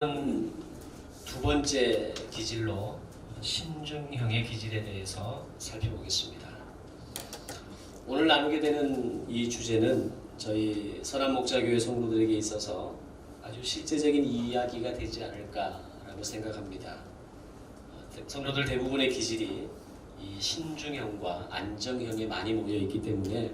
두 번째 기질로 신중형의 기질에 대해서 살펴보겠습니다. 오늘 나누게 되는 이 주제는 저희 선한목자교회 성도들에게 있어서 아주 실제적인 이야기가 되지 않을까라고 생각합니다. 성도들 대부분의 기질이 이 신중형과 안정형에 많이 모여 있기 때문에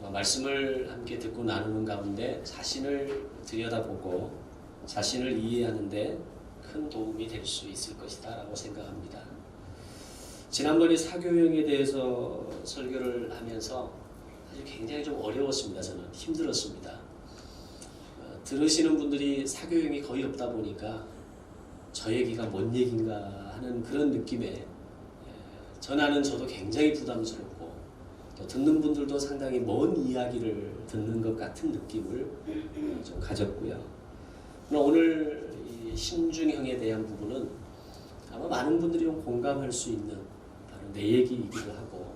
말씀을 함께 듣고 나누는 가운데 자신을 들여다보고 자신을 이해하는데 큰 도움이 될 수 있을 것이다 라고 생각합니다. 지난번에 사교형에 대해서 설교를 하면서 사실 굉장히 좀 어려웠습니다. 저는 힘들었습니다. 들으시는 분들이 사교형이 거의 없다 보니까 저 얘기가 뭔 얘기인가 하는 그런 느낌에 전하는 저도 굉장히 부담스럽고 또 듣는 분들도 상당히 먼 이야기를 듣는 것 같은 느낌을 좀 가졌고요. 오늘 이 신중형에 대한 부분은 아마 많은 분들이 좀 공감할 수 있는 바로 내 얘기이기도 하고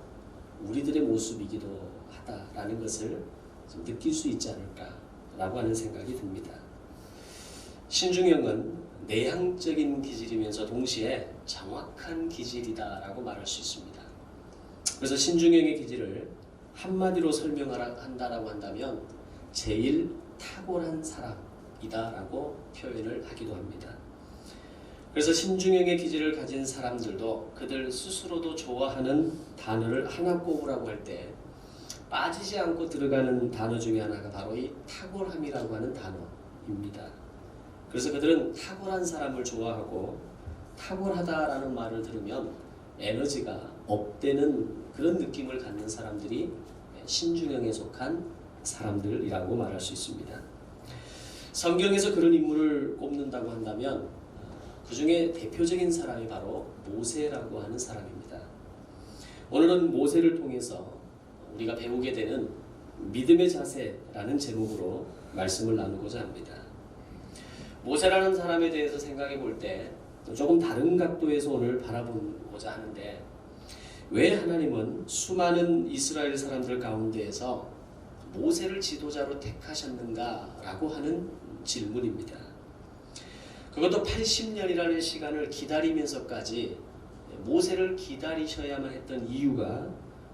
우리들의 모습이기도 하다라는 것을 좀 느낄 수 있지 않을까라고 하는 생각이 듭니다. 신중형은 내향적인 기질이면서 동시에 정확한 기질이다라고 말할 수 있습니다. 그래서 신중형의 기질을 한마디로 설명한다라고 한다면 제일 탁월한 사람 이다라고 표현을 하기도 합니다. 그래서 신중형의 기질을 가진 사람들도 그들 스스로도 좋아하는 단어를 하나 꼽으라고 할 때 빠지지 않고 들어가는 단어 중에 하나가 바로 이 탁월함이라고 하는 단어입니다. 그래서 그들은 탁월한 사람을 좋아하고 탁월하다라는 말을 들으면 에너지가 업되는 그런 느낌을 갖는 사람들이 신중형에 속한 사람들이라고 말할 수 있습니다. 성경에서 그런 인물을 꼽는다고 한다면 그 중에 대표적인 사람이 바로 모세라고 하는 사람입니다. 오늘은 모세를 통해서 우리가 배우게 되는 믿음의 자세라는 제목으로 말씀을 나누고자 합니다. 모세라는 사람에 대해서 생각해 볼 때 조금 다른 각도에서 오늘 바라보고자 하는데 왜 하나님은 수많은 이스라엘 사람들 가운데에서 모세를 지도자로 택하셨는가라고 하는 질문입니다. 그것도 80년이라는 시간을 기다리면서까지 모세를 기다리셔야만 했던 이유가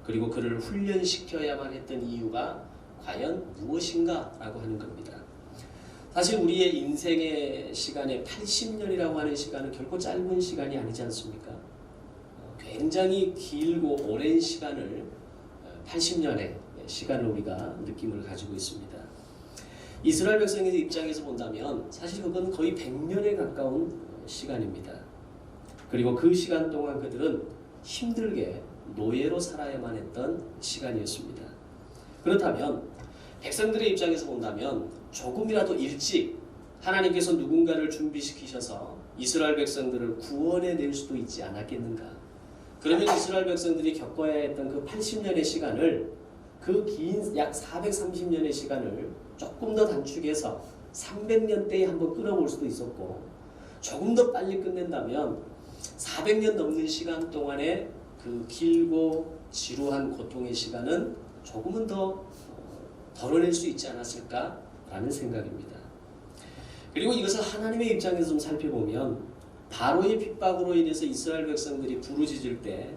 그리고 그를 훈련시켜야만 했던 이유가 과연 무엇인가 라고 하는 겁니다. 사실 우리의 인생의 시간에 80년이라고 하는 시간은 결코 짧은 시간이 아니지 않습니까? 굉장히 길고 오랜 시간을 80년의 시간을 우리가 느낌을 가지고 있습니다. 이스라엘 백성의 입장에서 본다면 사실 그건 거의 100년에 가까운 시간입니다. 그리고 그 시간 동안 그들은 힘들게 노예로 살아야만 했던 시간이었습니다. 그렇다면 백성들의 입장에서 본다면 조금이라도 일찍 하나님께서 누군가를 준비시키셔서 이스라엘 백성들을 구원해낼 수도 있지 않았겠는가? 그러면 이스라엘 백성들이 겪어야 했던 그 80년의 시간을 그 긴 약 430년의 시간을 조금 더 단축해서 300년대에 한번 끌어볼 수도 있었고 조금 더 빨리 끝낸다면 400년 넘는 시간 동안의 그 길고 지루한 고통의 시간은 조금은 더 덜어낼 수 있지 않았을까라는 생각입니다. 그리고 이것을 하나님의 입장에서 좀 살펴보면 바로의 핍박으로 인해서 이스라엘 백성들이 부르짖을 때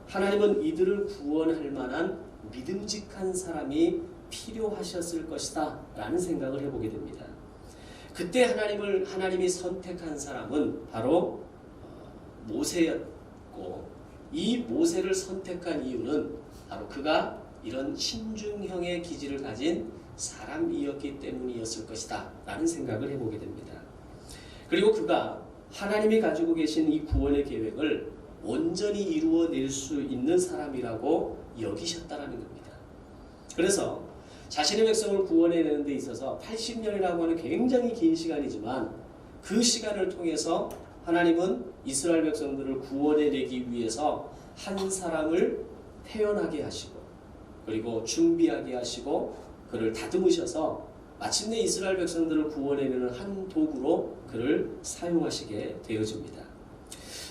하나님은 이들을 구원할 만한 믿음직한 사람이 필요하셨을 것이다 라는 생각을 해보게 됩니다. 그때 하나님이 선택한 사람은 바로 모세였고 이 모세를 선택한 이유는 바로 그가 이런 신중형의 기질을 가진 사람이었기 때문이었을 것이다 라는 생각을 해보게 됩니다. 그리고 그가 하나님이 가지고 계신 이 구원의 계획을 온전히 이루어낼 수 있는 사람이라고 여기셨다라는 겁니다. 그래서 자신의 백성을 구원해내는 데 있어서 80년이라고 하는 굉장히 긴 시간이지만 그 시간을 통해서 하나님은 이스라엘 백성들을 구원해내기 위해서 한 사람을 태어나게 하시고 그리고 준비하게 하시고 그를 다듬으셔서 마침내 이스라엘 백성들을 구원해내는 한 도구로 그를 사용하시게 되어집니다.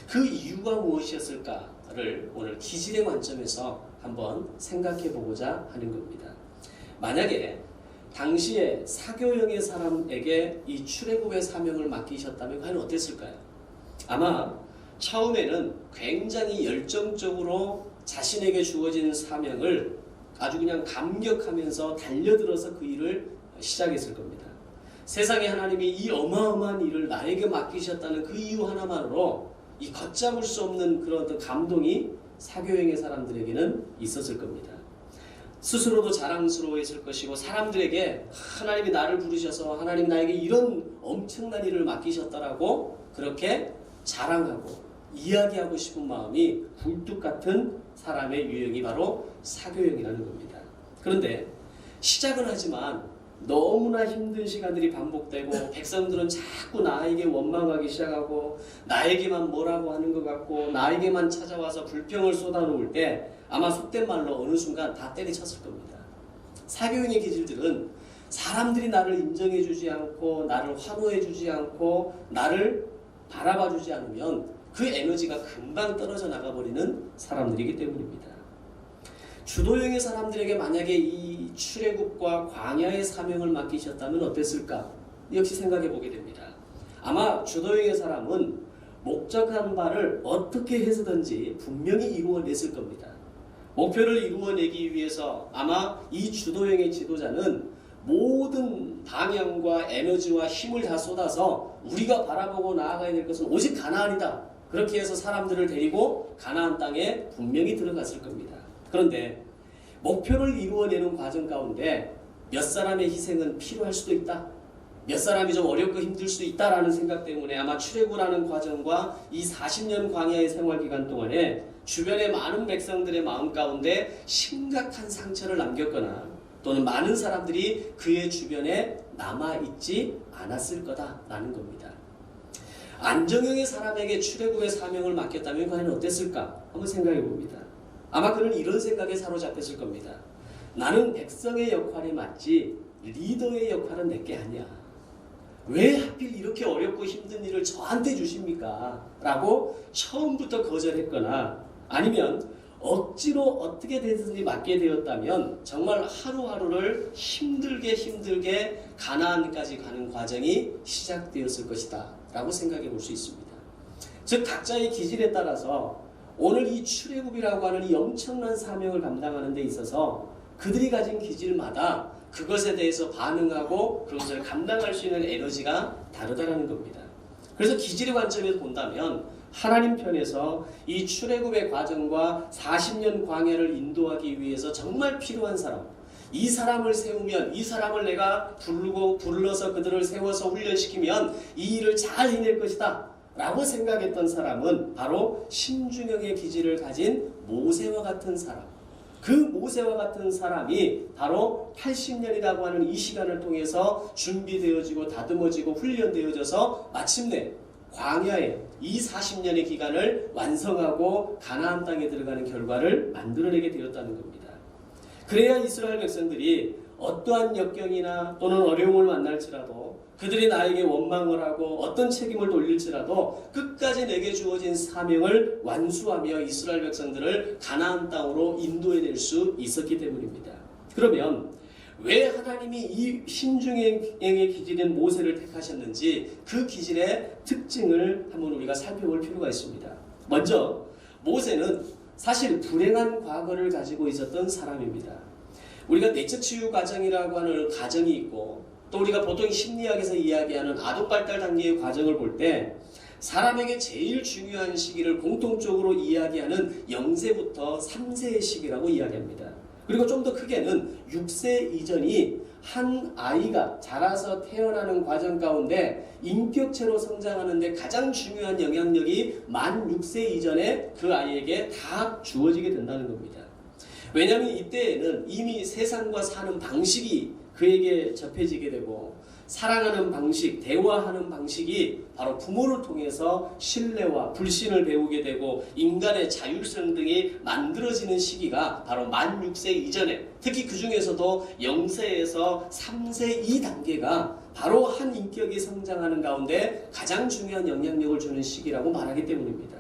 그 이유가 무엇이었을까를 오늘 기질의 관점에서 한번 생각해 보고자 하는 겁니다. 만약에 당시에 사교형의 사람에게 이 출애굽의 사명을 맡기셨다면 과연 어땠을까요? 아마 처음에는 굉장히 열정적으로 자신에게 주어진 사명을 아주 그냥 감격하면서 달려들어서 그 일을 시작했을 겁니다. 세상에 하나님이 이 어마어마한 일을 나에게 맡기셨다는 그 이유 하나만으로 이 걷잡을 수 없는 그런 어떤 감동이 사교행의 사람들에게는 있었을 겁니다. 스스로도 자랑스러워했을 것이고 사람들에게 하나님이 나를 부르셔서 하나님 나에게 이런 엄청난 일을 맡기셨다라고 그렇게 자랑하고 이야기하고 싶은 마음이 굴뚝 같은 사람의 유형이 바로 사교형이라는 겁니다. 그런데 시작은 하지만 너무나 힘든 시간들이 반복되고 백성들은 자꾸 나에게 원망하기 시작하고 나에게만 뭐라고 하는 것 같고 나에게만 찾아와서 불평을 쏟아놓을 때 아마 속된 말로 어느 순간 다 때리쳤을 겁니다. 사교형의 기질들은 사람들이 나를 인정해주지 않고 나를 환호해주지 않고 나를 바라봐주지 않으면 그 에너지가 금방 떨어져 나가버리는 사람들이기 때문입니다. 주도형의 사람들에게 만약에 이 출애굽과 광야의 사명을 맡기셨다면 어땠을까? 역시 생각해 보게 됩니다. 아마 주도형의 사람은 목적한 바를 어떻게 해서든지 분명히 이루어냈을 겁니다. 목표를 이루어내기 위해서 아마 이 주도형의 지도자는 모든 방향과 에너지와 힘을 다 쏟아서 우리가 바라보고 나아가야 될 것은 오직 가나안이다. 그렇게 해서 사람들을 데리고 가나안 땅에 분명히 들어갔을 겁니다. 그런데 목표를 이루어내는 과정 가운데 몇 사람의 희생은 필요할 수도 있다. 몇 사람이 좀 어렵고 힘들 수 있다라는 생각 때문에 아마 출애굽하는 과정과 이 40년 광야의 생활 기간 동안에 주변의 많은 백성들의 마음 가운데 심각한 상처를 남겼거나 또는 많은 사람들이 그의 주변에 남아있지 않았을 거다라는 겁니다. 안정형의 사람에게 출애굽의 사명을 맡겼다면 과연 어땠을까? 한번 생각해 봅니다. 아마 그는 이런 생각에 사로잡혔을 겁니다. 나는 백성의 역할이 맞지 리더의 역할은 내게 아니야. 왜 하필 이렇게 어렵고 힘든 일을 저한테 주십니까? 라고 처음부터 거절했거나 아니면 억지로 어떻게 되든지 맡게 되었다면 정말 하루하루를 힘들게 가나안까지 가는 과정이 시작되었을 것이다 라고 생각해 볼 수 있습니다. 즉 각자의 기질에 따라서 오늘 이 출애굽이라고 하는 이 엄청난 사명을 감당하는 데 있어서 그들이 가진 기질마다 그것에 대해서 반응하고 그것을 감당할 수 있는 에너지가 다르다는 겁니다. 그래서 기질의 관점에서 본다면 하나님 편에서 이 출애굽의 과정과 40년 광야를 인도하기 위해서 정말 필요한 사람, 이 사람을 세우면 이 사람을 내가 불러서 그들을 세워서 훈련시키면 이 일을 잘 해낼 것이다 라고 생각했던 사람은 바로 신중형의 기질을 가진 모세와 같은 사람, 그 모세와 같은 사람이 바로 80년이라고 하는 이 시간을 통해서 준비되어지고 다듬어지고 훈련되어져서 마침내 광야의 이 40년의 기간을 완성하고 가나안 땅에 들어가는 결과를 만들어내게 되었다는 겁니다. 그래야 이스라엘 백성들이 어떠한 역경이나 또는 어려움을 만날지라도 그들이 나에게 원망을 하고 어떤 책임을 돌릴지라도 끝까지 내게 주어진 사명을 완수하며 이스라엘 백성들을 가나안 땅으로 인도해낼 수 있었기 때문입니다. 그러면 왜 하나님이 이 신중행의 기질인 모세를 택하셨는지 그 기질의 특징을 한번 우리가 살펴볼 필요가 있습니다. 먼저 모세는 사실 불행한 과거를 가지고 있었던 사람입니다. 우리가 내적 치유 과정이라고 하는 과정이 있고 또 우리가 보통 심리학에서 이야기하는 아동 발달 단계의 과정을 볼 때 사람에게 제일 중요한 시기를 공통적으로 이야기하는 0세부터 3세의 시기라고 이야기합니다. 그리고 좀 더 크게는 6세 이전이 한 아이가 자라서 태어나는 과정 가운데 인격체로 성장하는 데 가장 중요한 영향력이 만 6세 이전에 그 아이에게 다 주어지게 된다는 겁니다. 왜냐하면 이때에는 이미 세상과 사는 방식이 그에게 접해지게 되고 사랑하는 방식, 대화하는 방식이 바로 부모를 통해서 신뢰와 불신을 배우게 되고 인간의 자율성 등이 만들어지는 시기가 바로 만 6세 이전에 특히 그 중에서도 0세에서 3세 이 단계가 바로 한 인격이 성장하는 가운데 가장 중요한 영향력을 주는 시기라고 말하기 때문입니다.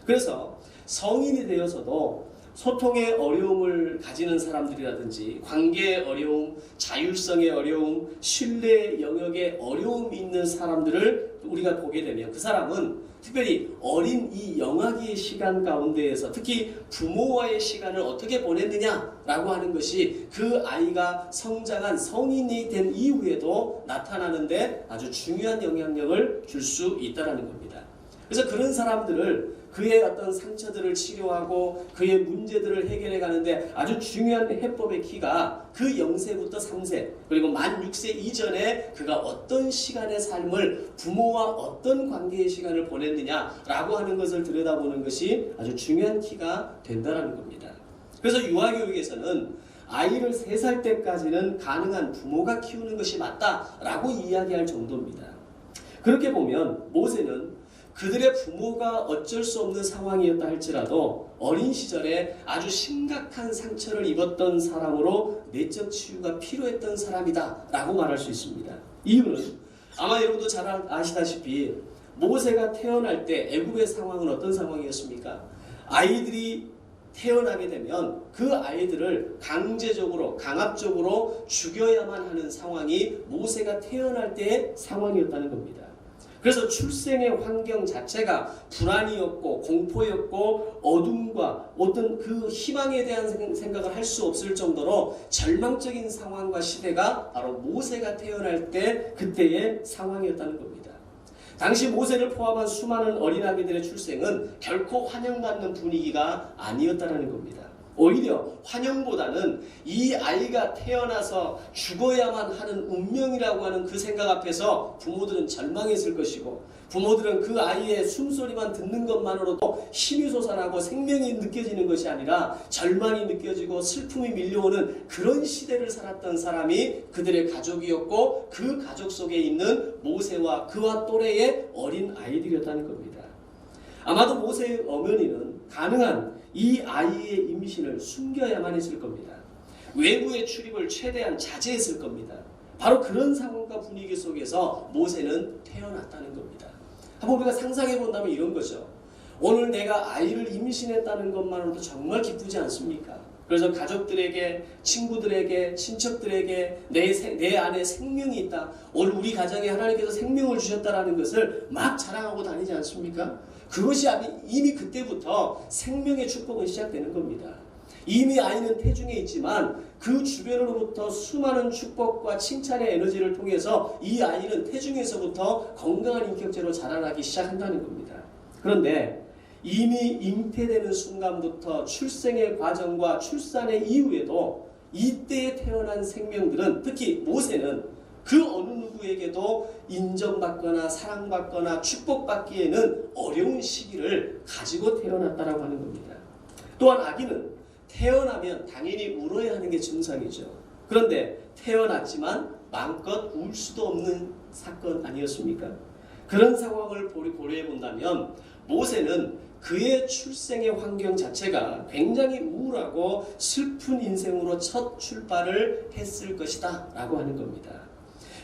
그래서 성인이 되어서도 소통의 어려움을 가지는 사람들이라든지 관계의 어려움, 자율성의 어려움, 신뢰 영역에 어려움이 있는 사람들을 우리가 보게 되면 그 사람은 특별히 어린 이 영아기의 시간 가운데에서 특히 부모와의 시간을 어떻게 보냈느냐라고 하는 것이 그 아이가 성장한 성인이 된 이후에도 나타나는데 아주 중요한 영향력을 줄 수 있다는 겁니다. 그래서 그런 사람들을 그의 어떤 상처들을 치료하고 그의 문제들을 해결해 가는데 아주 중요한 해법의 키가 그 0세부터 3세 그리고 만 6세 이전에 그가 어떤 시간의 삶을 부모와 어떤 관계의 시간을 보냈느냐라고 하는 것을 들여다보는 것이 아주 중요한 키가 된다는 겁니다. 그래서 유아교육에서는 아이를 3살 때까지는 가능한 부모가 키우는 것이 맞다라고 이야기할 정도입니다. 그렇게 보면 모세는 그들의 부모가 어쩔 수 없는 상황이었다 할지라도 어린 시절에 아주 심각한 상처를 입었던 사람으로 내적 치유가 필요했던 사람이다 라고 말할 수 있습니다. 이유는 아마 여러분도 잘 아시다시피 모세가 태어날 때 애굽의 상황은 어떤 상황이었습니까? 아이들이 태어나게 되면 그 아이들을 강제적으로 강압적으로 죽여야만 하는 상황이 모세가 태어날 때의 상황이었다는 겁니다. 그래서 출생의 환경 자체가 불안이었고 공포였고 어둠과 어떤 그 희망에 대한 생각을 할 수 없을 정도로 절망적인 상황과 시대가 바로 모세가 태어날 때 그때의 상황이었다는 겁니다. 당시 모세를 포함한 수많은 어린아기들의 출생은 결코 환영받는 분위기가 아니었다는 겁니다. 오히려 환영보다는 이 아이가 태어나서 죽어야만 하는 운명이라고 하는 그 생각 앞에서 부모들은 절망했을 것이고 부모들은 그 아이의 숨소리만 듣는 것만으로도 힘이 솟아나고 생명이 느껴지는 것이 아니라 절망이 느껴지고 슬픔이 밀려오는 그런 시대를 살았던 사람이 그들의 가족이었고 그 가족 속에 있는 모세와 그와 또래의 어린 아이들이었다는 겁니다. 아마도 모세의 어머니는 가능한 이 아이의 임신을 숨겨야만 했을 겁니다. 외부의 출입을 최대한 자제했을 겁니다. 바로 그런 상황과 분위기 속에서 모세는 태어났다는 겁니다. 한번 우리가 상상해 본다면 이런 거죠. 오늘 내가 아이를 임신했다는 것만으로도 정말 기쁘지 않습니까? 그래서 가족들에게, 친구들에게, 친척들에게 내 안에 생명이 있다. 오늘 우리 가정에 하나님께서 생명을 주셨다는 것을 막 자랑하고 다니지 않습니까? 그것이 이미 그때부터 생명의 축복은 시작되는 겁니다. 이미 아이는 태중에 있지만 그 주변으로부터 수많은 축복과 칭찬의 에너지를 통해서 이 아이는 태중에서부터 건강한 인격체로 자라나기 시작한다는 겁니다. 그런데 이미 잉태되는 순간부터 출생의 과정과 출산의 이후에도 이때에 태어난 생명들은 특히 모세는 그 어느 누구에게도 인정받거나 사랑받거나 축복받기에는 어려운 시기를 가지고 태어났다라고 하는 겁니다. 또한 아기는 태어나면 당연히 울어야 하는 게 정상이죠. 그런데 태어났지만 마음껏 울 수도 없는 사건 아니었습니까? 그런 상황을 고려해 본다면 모세는 그의 출생의 환경 자체가 굉장히 우울하고 슬픈 인생으로 첫 출발을 했을 것이다 라고 하는 겁니다.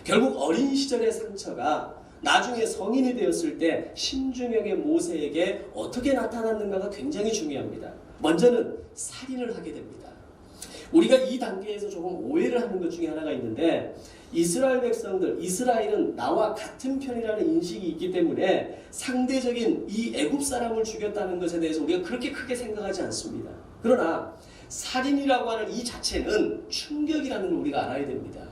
결국 어린 시절의 상처가 나중에 성인이 되었을 때 신중형의 모세에게 어떻게 나타났는가가 굉장히 중요합니다. 먼저는 살인을 하게 됩니다. 우리가 이 단계에서 조금 오해를 하는 것 중에 하나가 있는데 이스라엘 백성들, 이스라엘은 나와 같은 편이라는 인식이 있기 때문에 상대적인 이 애굽 사람을 죽였다는 것에 대해서 우리가 그렇게 크게 생각하지 않습니다. 그러나 살인이라고 하는 이 자체는 충격이라는 걸 우리가 알아야 됩니다.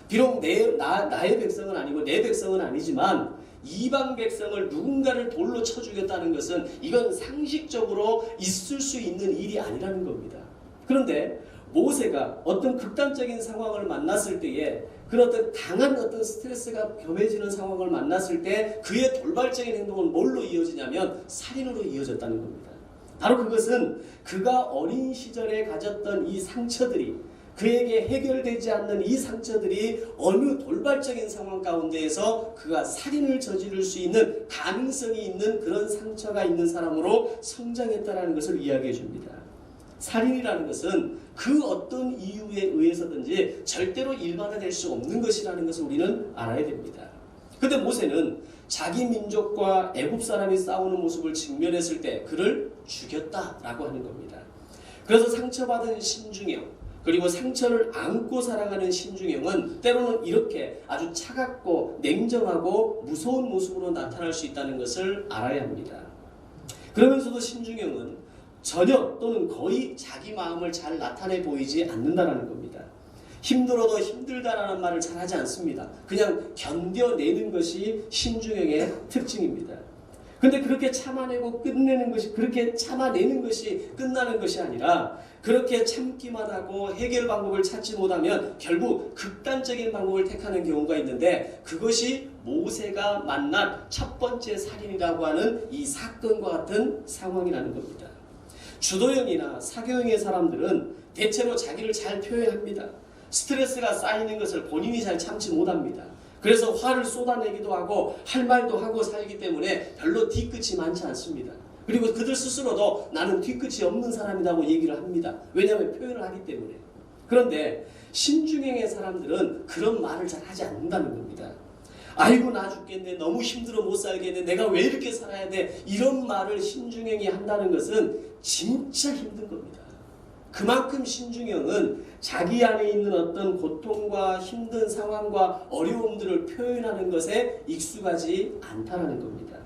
비록 나의 백성은 아니고 내 백성은 아니지만 이방 백성을 누군가를 돌로 쳐 죽였다는 것은 이건 상식적으로 있을 수 있는 일이 아니라는 겁니다. 그런데 모세가 어떤 극단적인 상황을 만났을 때에 그런 어떤 강한 어떤 스트레스가 겸해지는 상황을 만났을 때 그의 돌발적인 행동은 뭘로 이어지냐면 살인으로 이어졌다는 겁니다. 바로 그것은 그가 어린 시절에 가졌던 이 상처들이 그에게 해결되지 않는 이 상처들이 어느 돌발적인 상황 가운데에서 그가 살인을 저지를 수 있는 가능성이 있는 그런 상처가 있는 사람으로 성장했다는 것을 이야기해 줍니다. 살인이라는 것은 그 어떤 이유에 의해서든지 절대로 일반화될 수 없는 것이라는 것을 우리는 알아야 됩니다. 그런데 모세는 자기 민족과 애굽 사람이 싸우는 모습을 직면했을 때 그를 죽였다라고 하는 겁니다. 그래서 상처받은 신중형, 그리고 상처를 안고 살아가는 신중형은 때로는 이렇게 아주 차갑고 냉정하고 무서운 모습으로 나타날 수 있다는 것을 알아야 합니다. 그러면서도 신중형은 전혀 또는 거의 자기 마음을 잘 나타내 보이지 않는다는 겁니다. 힘들어도 힘들다라는 말을 잘 하지 않습니다. 그냥 견뎌내는 것이 신중형의 특징입니다. 근데 그렇게 참아내고 끝내는 것이, 그렇게 참아내는 것이 끝나는 것이 아니라 그렇게 참기만 하고 해결 방법을 찾지 못하면 결국 극단적인 방법을 택하는 경우가 있는데, 그것이 모세가 만난 첫 번째 살인이라고 하는 이 사건과 같은 상황이라는 겁니다. 주도형이나 사교형의 사람들은 대체로 자기를 잘 표현합니다. 스트레스가 쌓이는 것을 본인이 잘 참지 못합니다. 그래서 화를 쏟아내기도 하고 할 말도 하고 살기 때문에 별로 뒤끝이 많지 않습니다. 그리고 그들 스스로도 나는 뒤끝이 없는 사람이라고 얘기를 합니다. 왜냐하면 표현을 하기 때문에. 그런데 신중형의 사람들은 그런 말을 잘 하지 않는다는 겁니다. 아이고 나 죽겠네, 너무 힘들어 못 살겠네, 내가 왜 이렇게 살아야 돼, 이런 말을 신중형이 한다는 것은 진짜 힘든 겁니다. 그만큼 신중형은 자기 안에 있는 어떤 고통과 힘든 상황과 어려움들을 표현하는 것에 익숙하지 않다는 겁니다.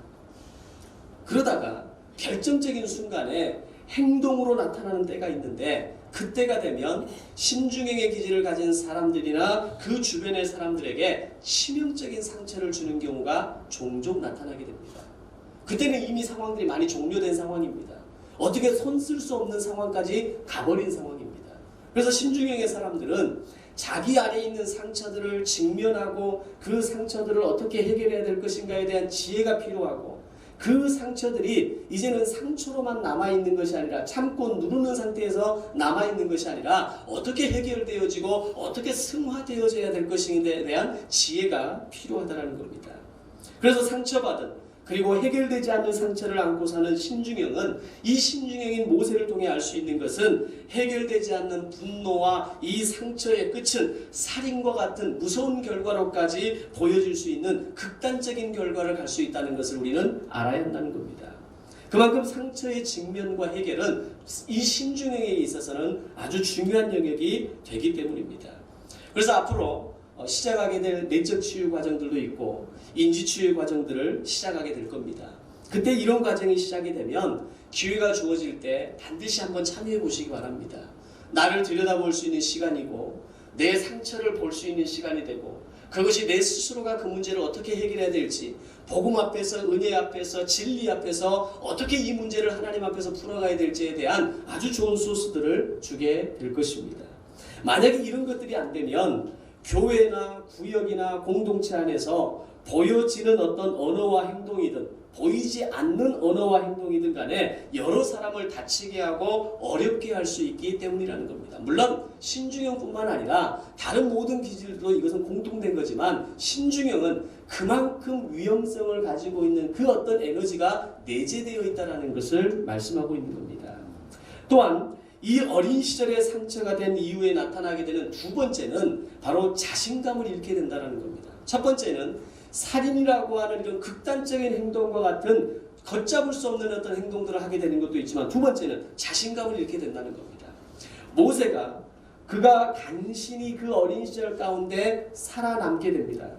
그러다가 결정적인 순간에 행동으로 나타나는 때가 있는데, 그때가 되면 신중형의 기질을 가진 사람들이나 그 주변의 사람들에게 치명적인 상처를 주는 경우가 종종 나타나게 됩니다. 그때는 이미 상황들이 많이 종료된 상황입니다. 어떻게 손 쓸 수 없는 상황까지 가버린 상황입니다. 그래서 신중형의 사람들은 자기 안에 있는 상처들을 직면하고 그 상처들을 어떻게 해결해야 될 것인가에 대한 지혜가 필요하고, 그 상처들이 이제는 상처로만 남아있는 것이 아니라, 참고 누르는 상태에서 남아있는 것이 아니라 어떻게 해결되어지고 어떻게 승화되어져야 될 것인가에 대한 지혜가 필요하다는 겁니다. 그래서 상처받은, 그리고 해결되지 않는 상처를 안고 사는 신중형은, 이 신중형인 모세를 통해 알 수 있는 것은 해결되지 않는 분노와 이 상처의 끝은 살인과 같은 무서운 결과로까지 보여질 수 있는 극단적인 결과를 갈 수 있다는 것을 우리는 알아야 한다는 겁니다. 그만큼 상처의 직면과 해결은 이 신중형에 있어서는 아주 중요한 영역이 되기 때문입니다. 그래서 앞으로 시작하게 될 내적 치유 과정들도 있고 인지 치유 과정들을 시작하게 될 겁니다. 그때 이런 과정이 시작이 되면 기회가 주어질 때 반드시 한번 참여해 보시기 바랍니다. 나를 들여다볼 수 있는 시간이고 내 상처를 볼 수 있는 시간이 되고, 그것이 내 스스로가 그 문제를 어떻게 해결해야 될지, 복음 앞에서, 은혜 앞에서, 진리 앞에서 어떻게 이 문제를 하나님 앞에서 풀어가야 될지에 대한 아주 좋은 소스들을 주게 될 것입니다. 만약에 이런 것들이 안 되면 교회나 구역이나 공동체 안에서 보여지는 어떤 언어와 행동이든 보이지 않는 언어와 행동이든 간에 여러 사람을 다치게 하고 어렵게 할 수 있기 때문이라는 겁니다. 물론 신중형뿐만 아니라 다른 모든 기질도 이것은 공통된 거지만, 신중형은 그만큼 위험성을 가지고 있는 그 어떤 에너지가 내재되어 있다는 것을 말씀하고 있는 겁니다. 또한 이 어린 시절에 상처가 된 이후에 나타나게 되는 두 번째는 바로 자신감을 잃게 된다는 겁니다. 첫 번째는 살인이라고 하는 이런 극단적인 행동과 같은 걷잡을 수 없는 어떤 행동들을 하게 되는 것도 있지만, 두 번째는 자신감을 잃게 된다는 겁니다. 모세가 그가 간신히 그 어린 시절 가운데 살아남게 됩니다.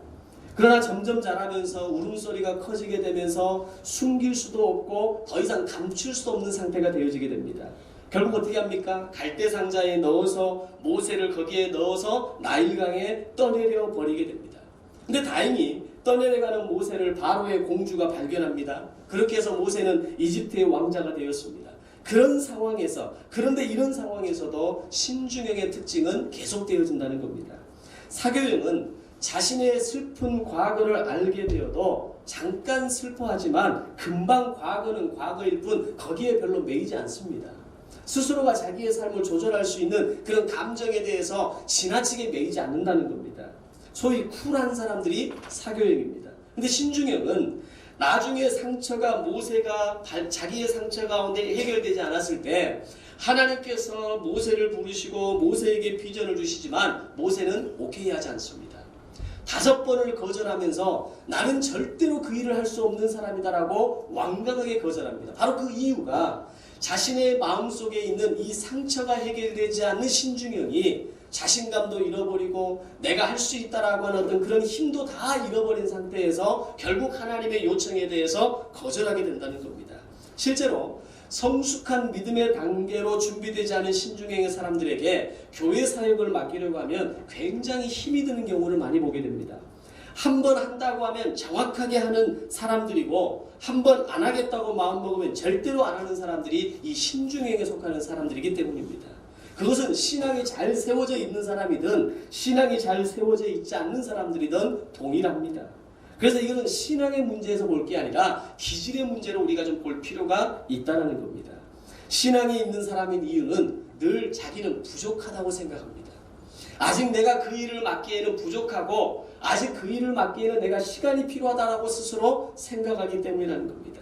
그러나 점점 자라면서 울음소리가 커지게 되면서 숨길 수도 없고 더 이상 감출 수 없는 상태가 되어지게 됩니다. 결국 어떻게 합니까? 갈대상자에 넣어서 모세를 거기에 넣어서 나일강에 떠내려 버리게 됩니다. 근데 다행히 떠내려가는 모세를 바로의 공주가 발견합니다. 그렇게 해서 모세는 이집트의 왕자가 되었습니다. 그런 상황에서, 그런데 이런 상황에서도 신중형의 특징은 계속되어진다는 겁니다. 사교형은 자신의 슬픈 과거를 알게 되어도 잠깐 슬퍼하지만 금방 과거는 과거일 뿐 거기에 별로 매이지 않습니다. 스스로가 자기의 삶을 조절할 수 있는 그런 감정에 대해서 지나치게 매이지 않는다는 겁니다. 소위 쿨한 사람들이 사교형입니다. 근데 신중형은 나중에 상처가, 모세가 자기의 상처 가운데 해결되지 않았을 때 하나님께서 모세를 부르시고 모세에게 비전을 주시지만 모세는 오케이 하지 않습니다. 5번을 거절하면서 나는 절대로 그 일을 할 수 없는 사람이다라고 완강하게 거절합니다. 바로 그 이유가 자신의 마음속에 있는 이 상처가 해결되지 않는 신중형이 자신감도 잃어버리고 내가 할 수 있다라고 하는 어떤 그런 힘도 다 잃어버린 상태에서 결국 하나님의 요청에 대해서 거절하게 된다는 겁니다. 실제로 성숙한 믿음의 단계로 준비되지 않은 신중형의 사람들에게 교회 사역을 맡기려고 하면 굉장히 힘이 드는 경우를 많이 보게 됩니다. 한 번 한다고 하면 정확하게 하는 사람들이고 한 번 안 하겠다고 마음먹으면 절대로 안 하는 사람들이 이 신중형에 속하는 사람들이기 때문입니다. 그것은 신앙이 잘 세워져 있는 사람이든 신앙이 잘 세워져 있지 않는 사람들이든 동일합니다. 그래서 이거는 신앙의 문제에서 볼 게 아니라 기질의 문제로 우리가 좀 볼 필요가 있다는 겁니다. 신앙이 있는 사람인 이유는 늘 자기는 부족하다고 생각합니다. 아직 내가 그 일을 맡기에는 부족하고 아직 그 일을 맡기에는 내가 시간이 필요하다고 스스로 생각하기 때문이라는 겁니다.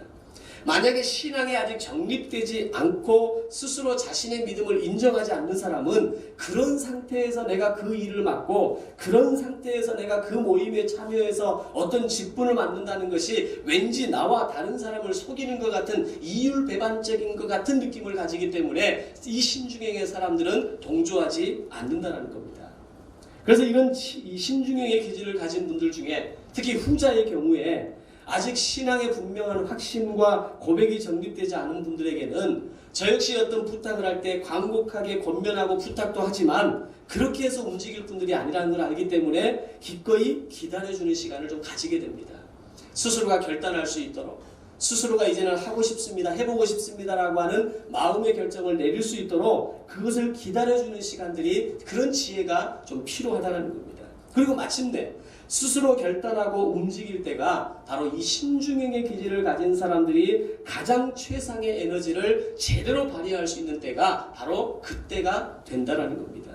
만약에 신앙이 아직 정립되지 않고 스스로 자신의 믿음을 인정하지 않는 사람은 그런 상태에서 내가 그 일을 맡고 그런 상태에서 내가 그 모임에 참여해서 어떤 직분을 맡는다는 것이 왠지 나와 다른 사람을 속이는 것 같은 이율배반적인 것 같은 느낌을 가지기 때문에 이 신중형의 사람들은 동조하지 않는다는 겁니다. 그래서 이런 이 신중형의 기질을 가진 분들 중에 특히 후자의 경우에 아직 신앙의 분명한 확신과 고백이 정립되지 않은 분들에게는 저 역시 어떤 부탁을 할 때 광곡하게 권면하고 부탁도 하지만 그렇게 해서 움직일 분들이 아니라는 걸 알기 때문에 기꺼이 기다려주는 시간을 좀 가지게 됩니다. 스스로가 결단할 수 있도록 스스로가 이제는 하고 싶습니다, 해보고 싶습니다라고 하는 마음의 결정을 내릴 수 있도록 그것을 기다려주는 시간들이 그런 지혜가 좀 필요하다는 겁니다. 그리고 마침내 스스로 결단하고 움직일 때가 바로 이 신중형의 기질을 가진 사람들이 가장 최상의 에너지를 제대로 발휘할 수 있는 때가 바로 그때가 된다는 겁니다.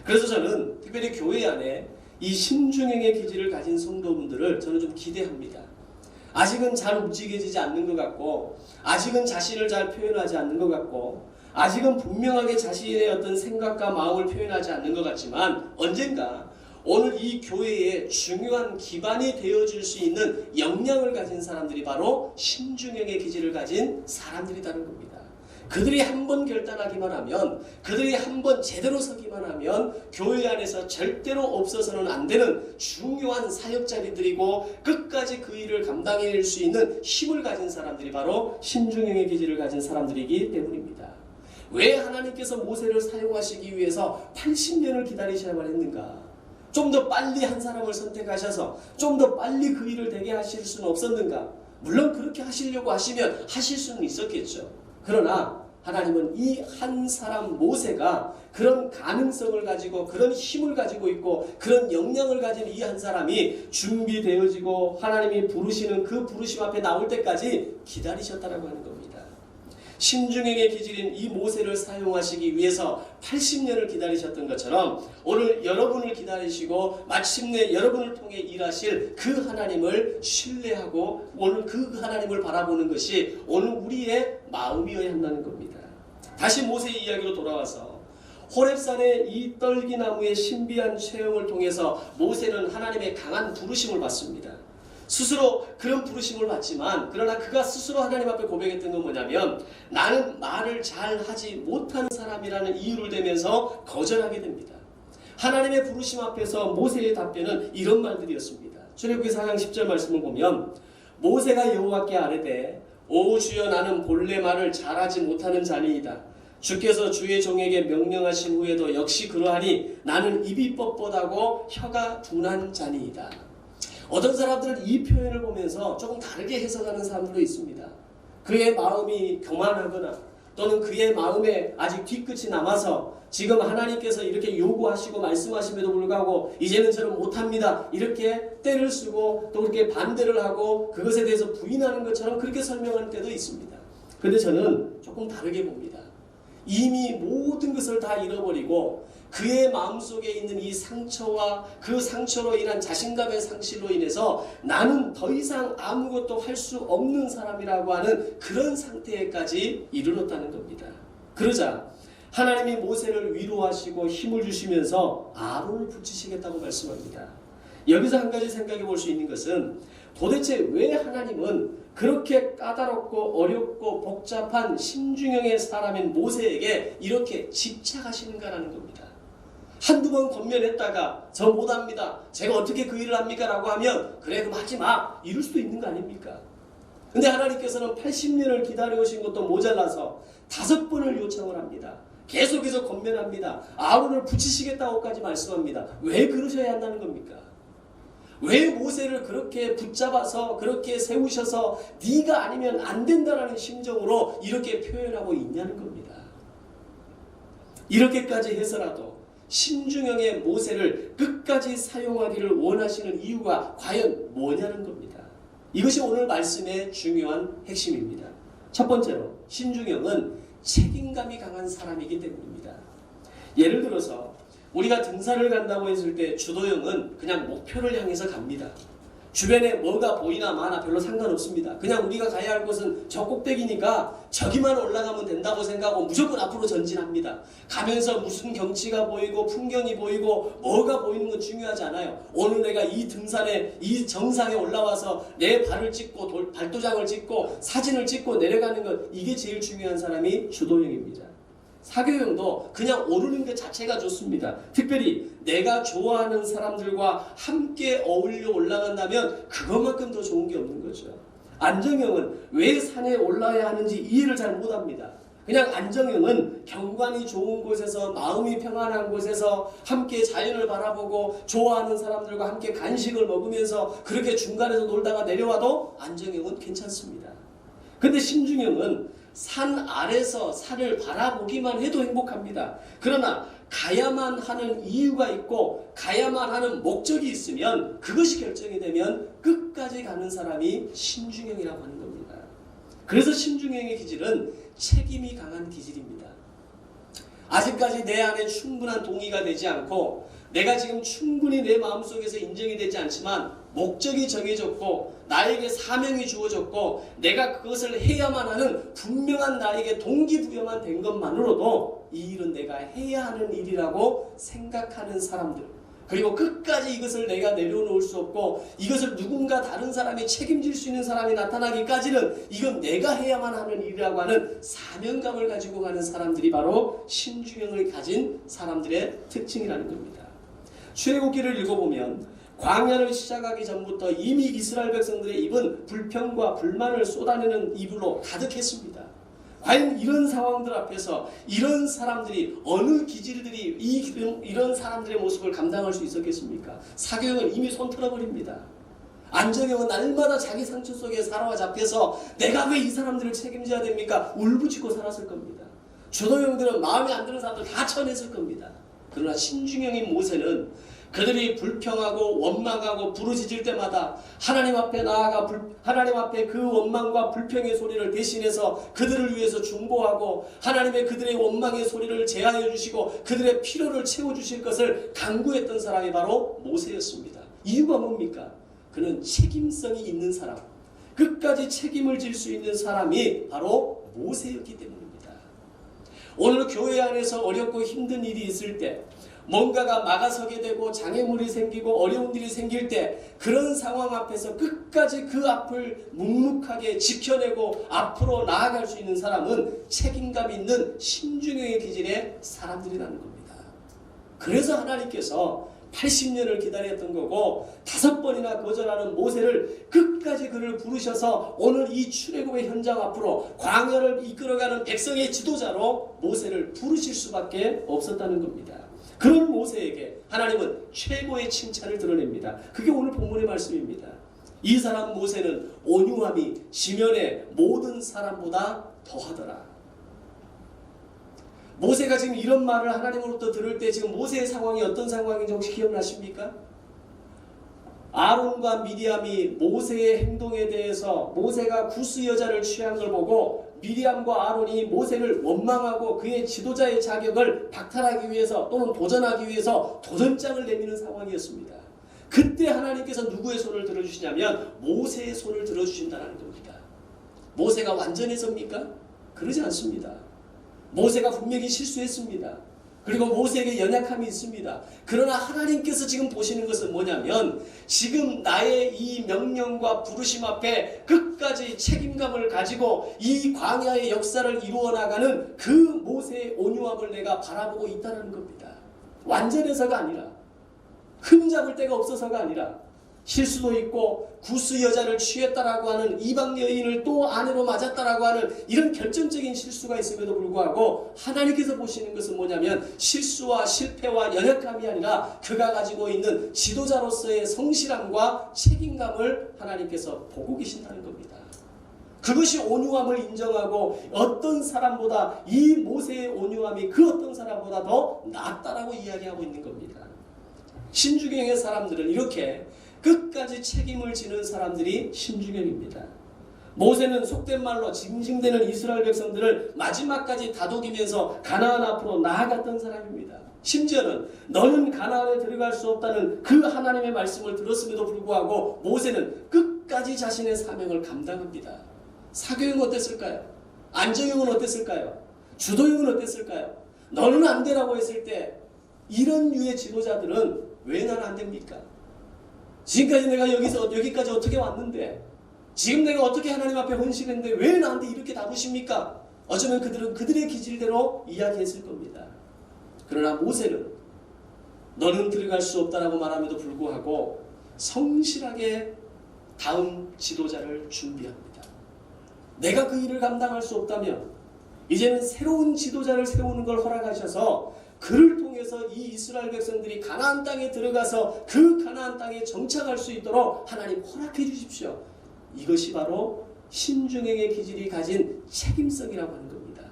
그래서 저는 특별히 교회 안에 이 신중형의 기질을 가진 성도분들을 저는 좀 기대합니다. 아직은 잘 움직여지지 않는 것 같고 아직은 자신을 잘 표현하지 않는 것 같고 아직은 분명하게 자신의 어떤 생각과 마음을 표현하지 않는 것 같지만 언젠가 오늘 이 교회의 중요한 기반이 되어줄 수 있는 역량을 가진 사람들이 바로 신중형의 기질을 가진 사람들이라는 겁니다. 그들이 한번 결단하기만 하면 그들이 한번 제대로 서기만 하면 교회 안에서 절대로 없어서는 안 되는 중요한 사역자리들이고 끝까지 그 일을 감당해낼 수 있는 힘을 가진 사람들이 바로 신중형의 기질을 가진 사람들이기 때문입니다. 왜 하나님께서 모세를 사용하시기 위해서 80년을 기다리셔야만 했는가? 좀 더 빨리 한 사람을 선택하셔서 좀 더 빨리 그 일을 되게 하실 수는 없었는가? 물론 그렇게 하시려고 하시면 하실 수는 있었겠죠. 그러나 하나님은 이 한 사람 모세가 그런 가능성을 가지고 그런 힘을 가지고 있고 그런 역량을 가진 이 한 사람이 준비되어지고 하나님이 부르시는 그 부르심 앞에 나올 때까지 기다리셨다라고 하는 겁니다. 신중형의 기질인 이 모세를 사용하시기 위해서 80년을 기다리셨던 것처럼 오늘 여러분을 기다리시고 마침내 여러분을 통해 일하실 그 하나님을 신뢰하고 오늘 그 하나님을 바라보는 것이 오늘 우리의 마음이어야 한다는 겁니다. 다시 모세의 이야기로 돌아와서 호렙산의 이 떨기나무의 신비한 체험을 통해서 모세는 하나님의 강한 부르심을 받습니다. 스스로 그런 부르심을 받지만 그러나 그가 스스로 하나님 앞에 고백했던 건 뭐냐면 나는 말을 잘 하지 못하는 사람이라는 이유를 대면서 거절하게 됩니다. 하나님의 부르심 앞에서 모세의 답변은 이런 말들이었습니다. 출애굽기 4장 10절 말씀을 보면 모세가 여호와께 아뢰되 오 주여 나는 본래 말을 잘하지 못하는 자니이다. 주께서 주의 종에게 명령하신 후에도 역시 그러하니 나는 입이 뻣뻣하고 혀가 둔한 자니이다. 어떤 사람들은 이 표현을 보면서 조금 다르게 해석하는 사람들도 있습니다. 그의 마음이 교만하거나 또는 그의 마음에 아직 뒤끝이 남아서 지금 하나님께서 이렇게 요구하시고 말씀하심에도 불구하고 이제는 저는 못합니다. 이렇게 떼를 쓰고 또 그렇게 반대를 하고 그것에 대해서 부인하는 것처럼 그렇게 설명하는 때도 있습니다. 그런데 저는 조금 다르게 봅니다. 이미 모든 것을 다 잃어버리고 그의 마음속에 있는 이 상처와 그 상처로 인한 자신감의 상실로 인해서 나는 더 이상 아무것도 할 수 없는 사람이라고 하는 그런 상태에까지 이르렀다는 겁니다. 그러자 하나님이 모세를 위로하시고 힘을 주시면서 아론을 붙이시겠다고 말씀합니다. 여기서 한 가지 생각해 볼 수 있는 것은 도대체 왜 하나님은 그렇게 까다롭고 어렵고 복잡한 신중형의 사람인 모세에게 이렇게 집착하시는가라는 겁니다. 한두 번 권면했다가 저 못합니다. 제가 어떻게 그 일을 합니까? 라고 하면 그래 그럼 하지 마. 이럴 수도 있는 거 아닙니까? 근데 하나님께서는 80년을 기다려오신 것도 모자라서 5번을 요청을 합니다. 계속해서 권면합니다. 아론을 붙이시겠다고까지 말씀합니다. 왜 그러셔야 한다는 겁니까? 왜 모세를 그렇게 붙잡아서 그렇게 세우셔서 네가 아니면 안 된다라는 심정으로 이렇게 표현하고 있냐는 겁니다. 이렇게까지 해서라도 신중형의 모세를 끝까지 사용하기를 원하시는 이유가 과연 뭐냐는 겁니다. 이것이 오늘 말씀의 중요한 핵심입니다. 첫 번째로 신중형은 책임감이 강한 사람이기 때문입니다. 예를 들어서 우리가 등산을 간다고 했을 때 주도형은 그냥 목표를 향해서 갑니다. 주변에 뭐가 보이나 마나 별로 상관없습니다. 그냥 우리가 가야 할 곳은 저 꼭대기니까 저기만 올라가면 된다고 생각하고 무조건 앞으로 전진합니다. 가면서 무슨 경치가 보이고 풍경이 보이고 뭐가 보이는 건 중요하지 않아요. 오늘 내가 이 등산에 이 정상에 올라와서 내 발을 찍고 발도장을 찍고 사진을 찍고 내려가는 것, 이게 제일 중요한 사람이 주도형입니다. 사교형도 그냥 오르는 것 자체가 좋습니다. 특별히 내가 좋아하는 사람들과 함께 어울려 올라간다면 그것만큼 더 좋은 게 없는 거죠. 안정형은 왜 산에 올라야 하는지 이해를 잘 못합니다. 그냥 안정형은 경관이 좋은 곳에서 마음이 평안한 곳에서 함께 자연을 바라보고 좋아하는 사람들과 함께 간식을 먹으면서 그렇게 중간에서 놀다가 내려와도 안정형은 괜찮습니다. 근데 신중형은 산 아래서 산을 바라보기만 해도 행복합니다. 그러나 가야만 하는 이유가 있고 가야만 하는 목적이 있으면 그것이 결정이 되면 끝까지 가는 사람이 신중형이라고 하는 겁니다. 그래서 신중형의 기질은 책임이 강한 기질입니다. 아직까지 내 안에 충분한 동의가 되지 않고 내가 지금 충분히 내 마음속에서 인정이 되지 않지만 목적이 정해졌고 나에게 사명이 주어졌고 내가 그것을 해야만 하는 분명한 나에게 동기부여만 된 것만으로도 이 일은 내가 해야 하는 일이라고 생각하는 사람들, 그리고 끝까지 이것을 내가 내려놓을 수 없고 이것을 누군가 다른 사람이 책임질 수 있는 사람이 나타나기까지는 이건 내가 해야만 하는 일이라고 하는 사명감을 가지고 가는 사람들이 바로 신중형을 가진 사람들의 특징이라는 겁니다. 출애굽기를 읽어보면 광야를 시작하기 전부터 이미 이스라엘 백성들의 입은 불평과 불만을 쏟아내는 입으로 가득했습니다. 과연 이런 상황들 앞에서 이런 사람들이 어느 기질들이 이런 사람들의 모습을 감당할 수 있었겠습니까? 사교형은 이미 손 틀어버립니다. 안정형은 날마다 자기 상처 속에 사로와 잡혀서 내가 왜 이 사람들을 책임져야 됩니까? 울부짖고 살았을 겁니다. 주도형들은 마음에 안 드는 사람들 다 쳐냈을 겁니다. 그러나 신중형인 모세는 그들이 불평하고 원망하고 부르짖을 때마다 하나님 앞에 나아가 하나님 앞에 그 원망과 불평의 소리를 대신해서 그들을 위해서 중보하고 하나님의 그들의 원망의 소리를 제하여 주시고 그들의 필요를 채워주실 것을 간구했던 사람이 바로 모세였습니다. 이유가 뭡니까? 그는 책임성이 있는 사람, 끝까지 책임을 질 수 있는 사람이 바로 모세였기 때문입니다. 오늘 교회 안에서 어렵고 힘든 일이 있을 때 뭔가가 막아서게 되고 장애물이 생기고 어려운 일이 생길 때 그런 상황 앞에서 끝까지 그 앞을 묵묵하게 지켜내고 앞으로 나아갈 수 있는 사람은 책임감 있는 신중형의 기질의 사람들이라는 겁니다. 그래서 하나님께서 80년을 기다렸던 거고 5번이나 거절하는 모세를 끝까지 그를 부르셔서 오늘 이 출애굽의 현장 앞으로 광야를 이끌어가는 백성의 지도자로 모세를 부르실 수밖에 없었다는 겁니다. 그런 모세에게 하나님은 최고의 칭찬을 드러냅니다. 그게 오늘 본문의 말씀입니다. 이 사람 모세는 온유함이 지면의 모든 사람보다 더하더라. 모세가 지금 이런 말을 하나님으로부터 들을 때 지금 모세의 상황이 어떤 상황인지 혹시 기억나십니까? 아론과 미리암이 모세의 행동에 대해서 모세가 구스 여자를 취한 걸 보고 미리암과 아론이 모세를 원망하고 그의 지도자의 자격을 박탈하기 위해서 또는 도전하기 위해서 도전장을 내미는 상황이었습니다. 그때 하나님께서 누구의 손을 들어주시냐면 모세의 손을 들어주신다는 겁니다. 모세가 완전해섭니까? 그러지 않습니다. 모세가 분명히 실수했습니다. 그리고 모세에게 연약함이 있습니다. 그러나 하나님께서 지금 보시는 것은 뭐냐면 지금 나의 이 명령과 부르심 앞에 끝까지 책임감을 가지고 이 광야의 역사를 이루어 나가는 그 모세의 온유함을 내가 바라보고 있다는 겁니다. 완전해서가 아니라, 흠잡을 데가 없어서가 아니라, 실수도 있고 구스 여자를 취했다라고 하는 이방 여인을 또 아내로 맞았다라고 하는 이런 결정적인 실수가 있음에도 불구하고 하나님께서 보시는 것은 뭐냐면 실수와 실패와 연약함이 아니라 그가 가지고 있는 지도자로서의 성실함과 책임감을 하나님께서 보고 계신다는 겁니다. 그것이 온유함을 인정하고 어떤 사람보다 이 모세의 온유함이 그 어떤 사람보다 더 낫다라고 이야기하고 있는 겁니다. 신주경의 사람들은 이렇게 끝까지 책임을 지는 사람들이 신주경입니다. 모세는 속된 말로 징징대는 이스라엘 백성들을 마지막까지 다독이면서 가나안 앞으로 나아갔던 사람입니다. 심지어는 너는 가나안에 들어갈 수 없다는 그 하나님의 말씀을 들었음에도 불구하고 모세는 끝까지 자신의 사명을 감당합니다. 사교형은 어땠을까요? 안정형은 어땠을까요? 주도형은 어땠을까요? 너는 안 되라고 했을 때 이런 류의 지도자들은 왜 나는 안 됩니까? 지금까지 내가 여기까지 어떻게 왔는데, 지금 내가 어떻게 하나님 앞에 헌신했는데 왜 나한테 이렇게 다루십니까? 어쩌면 그들은 그들의 기질대로 이야기했을 겁니다. 그러나 모세는 너는 들어갈 수 없다라고 말함에도 불구하고 성실하게 다음 지도자를 준비합니다. 내가 그 일을 감당할 수 없다면 이제는 새로운 지도자를 세우는 걸 허락하셔서 그를 통해서 이 이스라엘 백성들이 가나안 땅에 들어가서 그 가나안 땅에 정착할 수 있도록 하나님 허락해 주십시오. 이것이 바로 신중행의 기질이 가진 책임성이라고 하는 겁니다.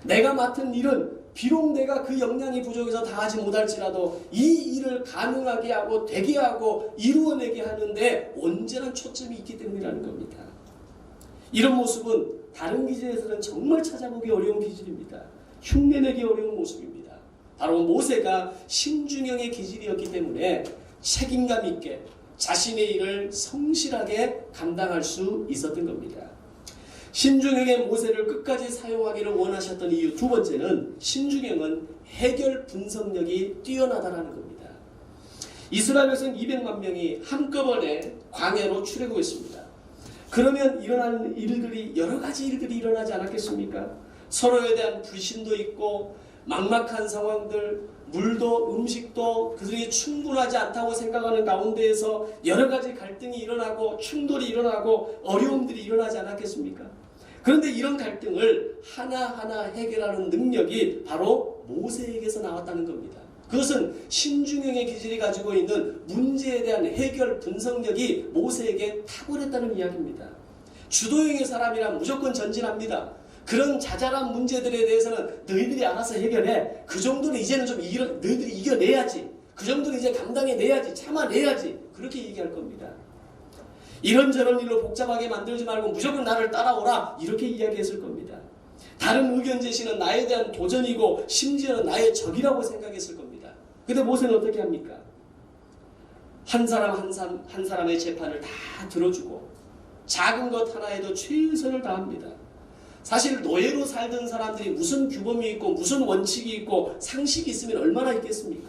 내가 맡은 일은 비록 내가 그 역량이 부족해서 다 하지 못할지라도 이 일을 가능하게 하고 되게 하고 이루어내게 하는데 온전한 초점이 있기 때문이라는 겁니다. 이런 모습은 다른 기질에서는 정말 찾아보기 어려운 기질입니다. 흉내내기 어려운 모습입니다. 바로 모세가 신중형의 기질이었기 때문에 책임감 있게 자신의 일을 성실하게 감당할 수 있었던 겁니다. 신중형의 모세를 끝까지 사용하기를 원하셨던 이유 두 번째는 신중형은 해결 분석력이 뛰어나다라는 겁니다. 이스라엘 백성 200만 명이 한꺼번에 광야로 출애굽했습니다. 그러면 일어나는 일들이 여러 가지 일들이 일어나지 않았겠습니까? 서로에 대한 불신도 있고 막막한 상황들, 물도 음식도 그들이 충분하지 않다고 생각하는 가운데에서 여러 가지 갈등이 일어나고 충돌이 일어나고 어려움들이 일어나지 않았겠습니까? 그런데 이런 갈등을 하나하나 해결하는 능력이 바로 모세에게서 나왔다는 겁니다. 그것은 신중형의 기질이 가지고 있는 문제에 대한 해결 분석력이 모세에게 탁월했다는 이야기입니다. 주도형의 사람이란 무조건 전진합니다. 그런 자잘한 문제들에 대해서는 너희들이 알아서 해결해. 그 정도는 이제는 좀 너희들이 이겨내야지. 그 정도는 이제 감당해내야지. 참아내야지. 그렇게 얘기할 겁니다. 이런저런 일로 복잡하게 만들지 말고 무조건 나를 따라오라. 이렇게 이야기했을 겁니다. 다른 의견 제시는 나에 대한 도전이고 심지어는 나의 적이라고 생각했을 겁니다. 근데 모세는 어떻게 합니까? 한 사람의 재판을 다 들어주고 작은 것 하나에도 최선을 다합니다. 사실 노예로 살던 사람들이 무슨 규범이 있고 무슨 원칙이 있고 상식이 있으면 얼마나 있겠습니까?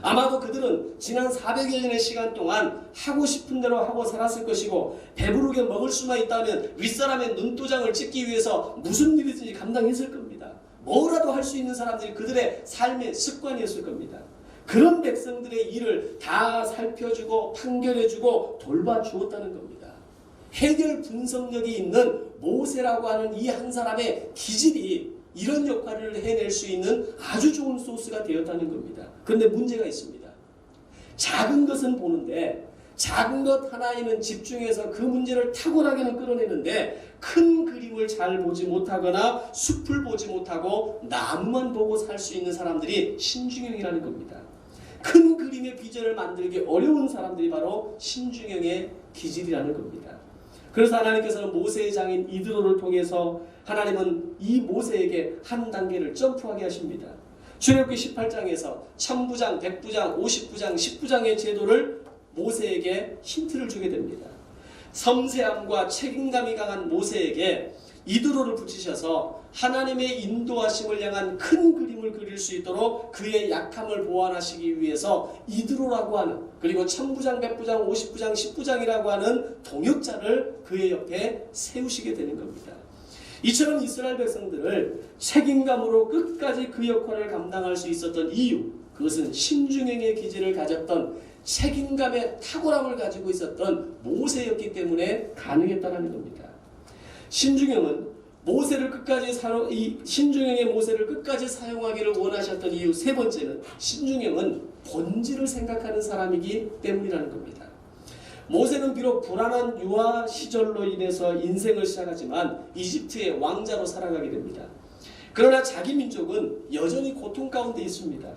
아마도 그들은 지난 400여 년의 시간 동안 하고 싶은 대로 하고 살았을 것이고 배부르게 먹을 수만 있다면 윗사람의 눈도장을 찍기 위해서 무슨 일이든지 감당했을 겁니다. 뭐라도 할 수 있는 사람들이 그들의 삶의 습관이었을 겁니다. 그런 백성들의 일을 다 살펴주고 판결해주고 돌봐주었다는 겁니다. 해결 분석력이 있는 모세라고 하는 이 한 사람의 기질이 이런 역할을 해낼 수 있는 아주 좋은 소스가 되었다는 겁니다. 그런데 문제가 있습니다. 작은 것은 보는데 작은 것 하나에는 집중해서 그 문제를 탁월하게는 끌어내는데 큰 그림을 잘 보지 못하거나 숲을 보지 못하고 나무만 보고 살 수 있는 사람들이 신중형이라는 겁니다. 큰 그림의 비전을 만들기 어려운 사람들이 바로 신중형의 기질이라는 겁니다. 그래서 하나님께서는 모세의 장인 이드로를 통해서 하나님은 이 모세에게 한 단계를 점프하게 하십니다. 출애굽기 18장에서 1000부장, 100부장, 50부장, 10부장의 제도를 모세에게 힌트를 주게 됩니다. 섬세함과 책임감이 강한 모세에게 이드로를 붙이셔서 하나님의 인도하심을 향한 큰 그림을 그릴 수 있도록 그의 약함을 보완하시기 위해서 이드로라고 하는, 그리고 1000부장, 100부장, 50부장, 10부장이라고 하는 동역자를 그의 옆에 세우시게 되는 겁니다. 이처럼 이스라엘 백성들을 책임감으로 끝까지 그 역할을 감당할 수 있었던 이유, 그것은 신중행의 기질을 가졌던, 책임감의 탁월함을 가지고 있었던 모세였기 때문에 가능했다는 겁니다. 신중행은 신중행의 모세를 끝까지 사용하기를 원하셨던 이유 세 번째는, 신중행은 본질을 생각하는 사람이기 때문이라는 겁니다. 모세는 비록 불안한 유아 시절로 인해서 인생을 시작하지만 이집트의 왕자로 살아가게 됩니다. 그러나 자기 민족은 여전히 고통 가운데 있습니다.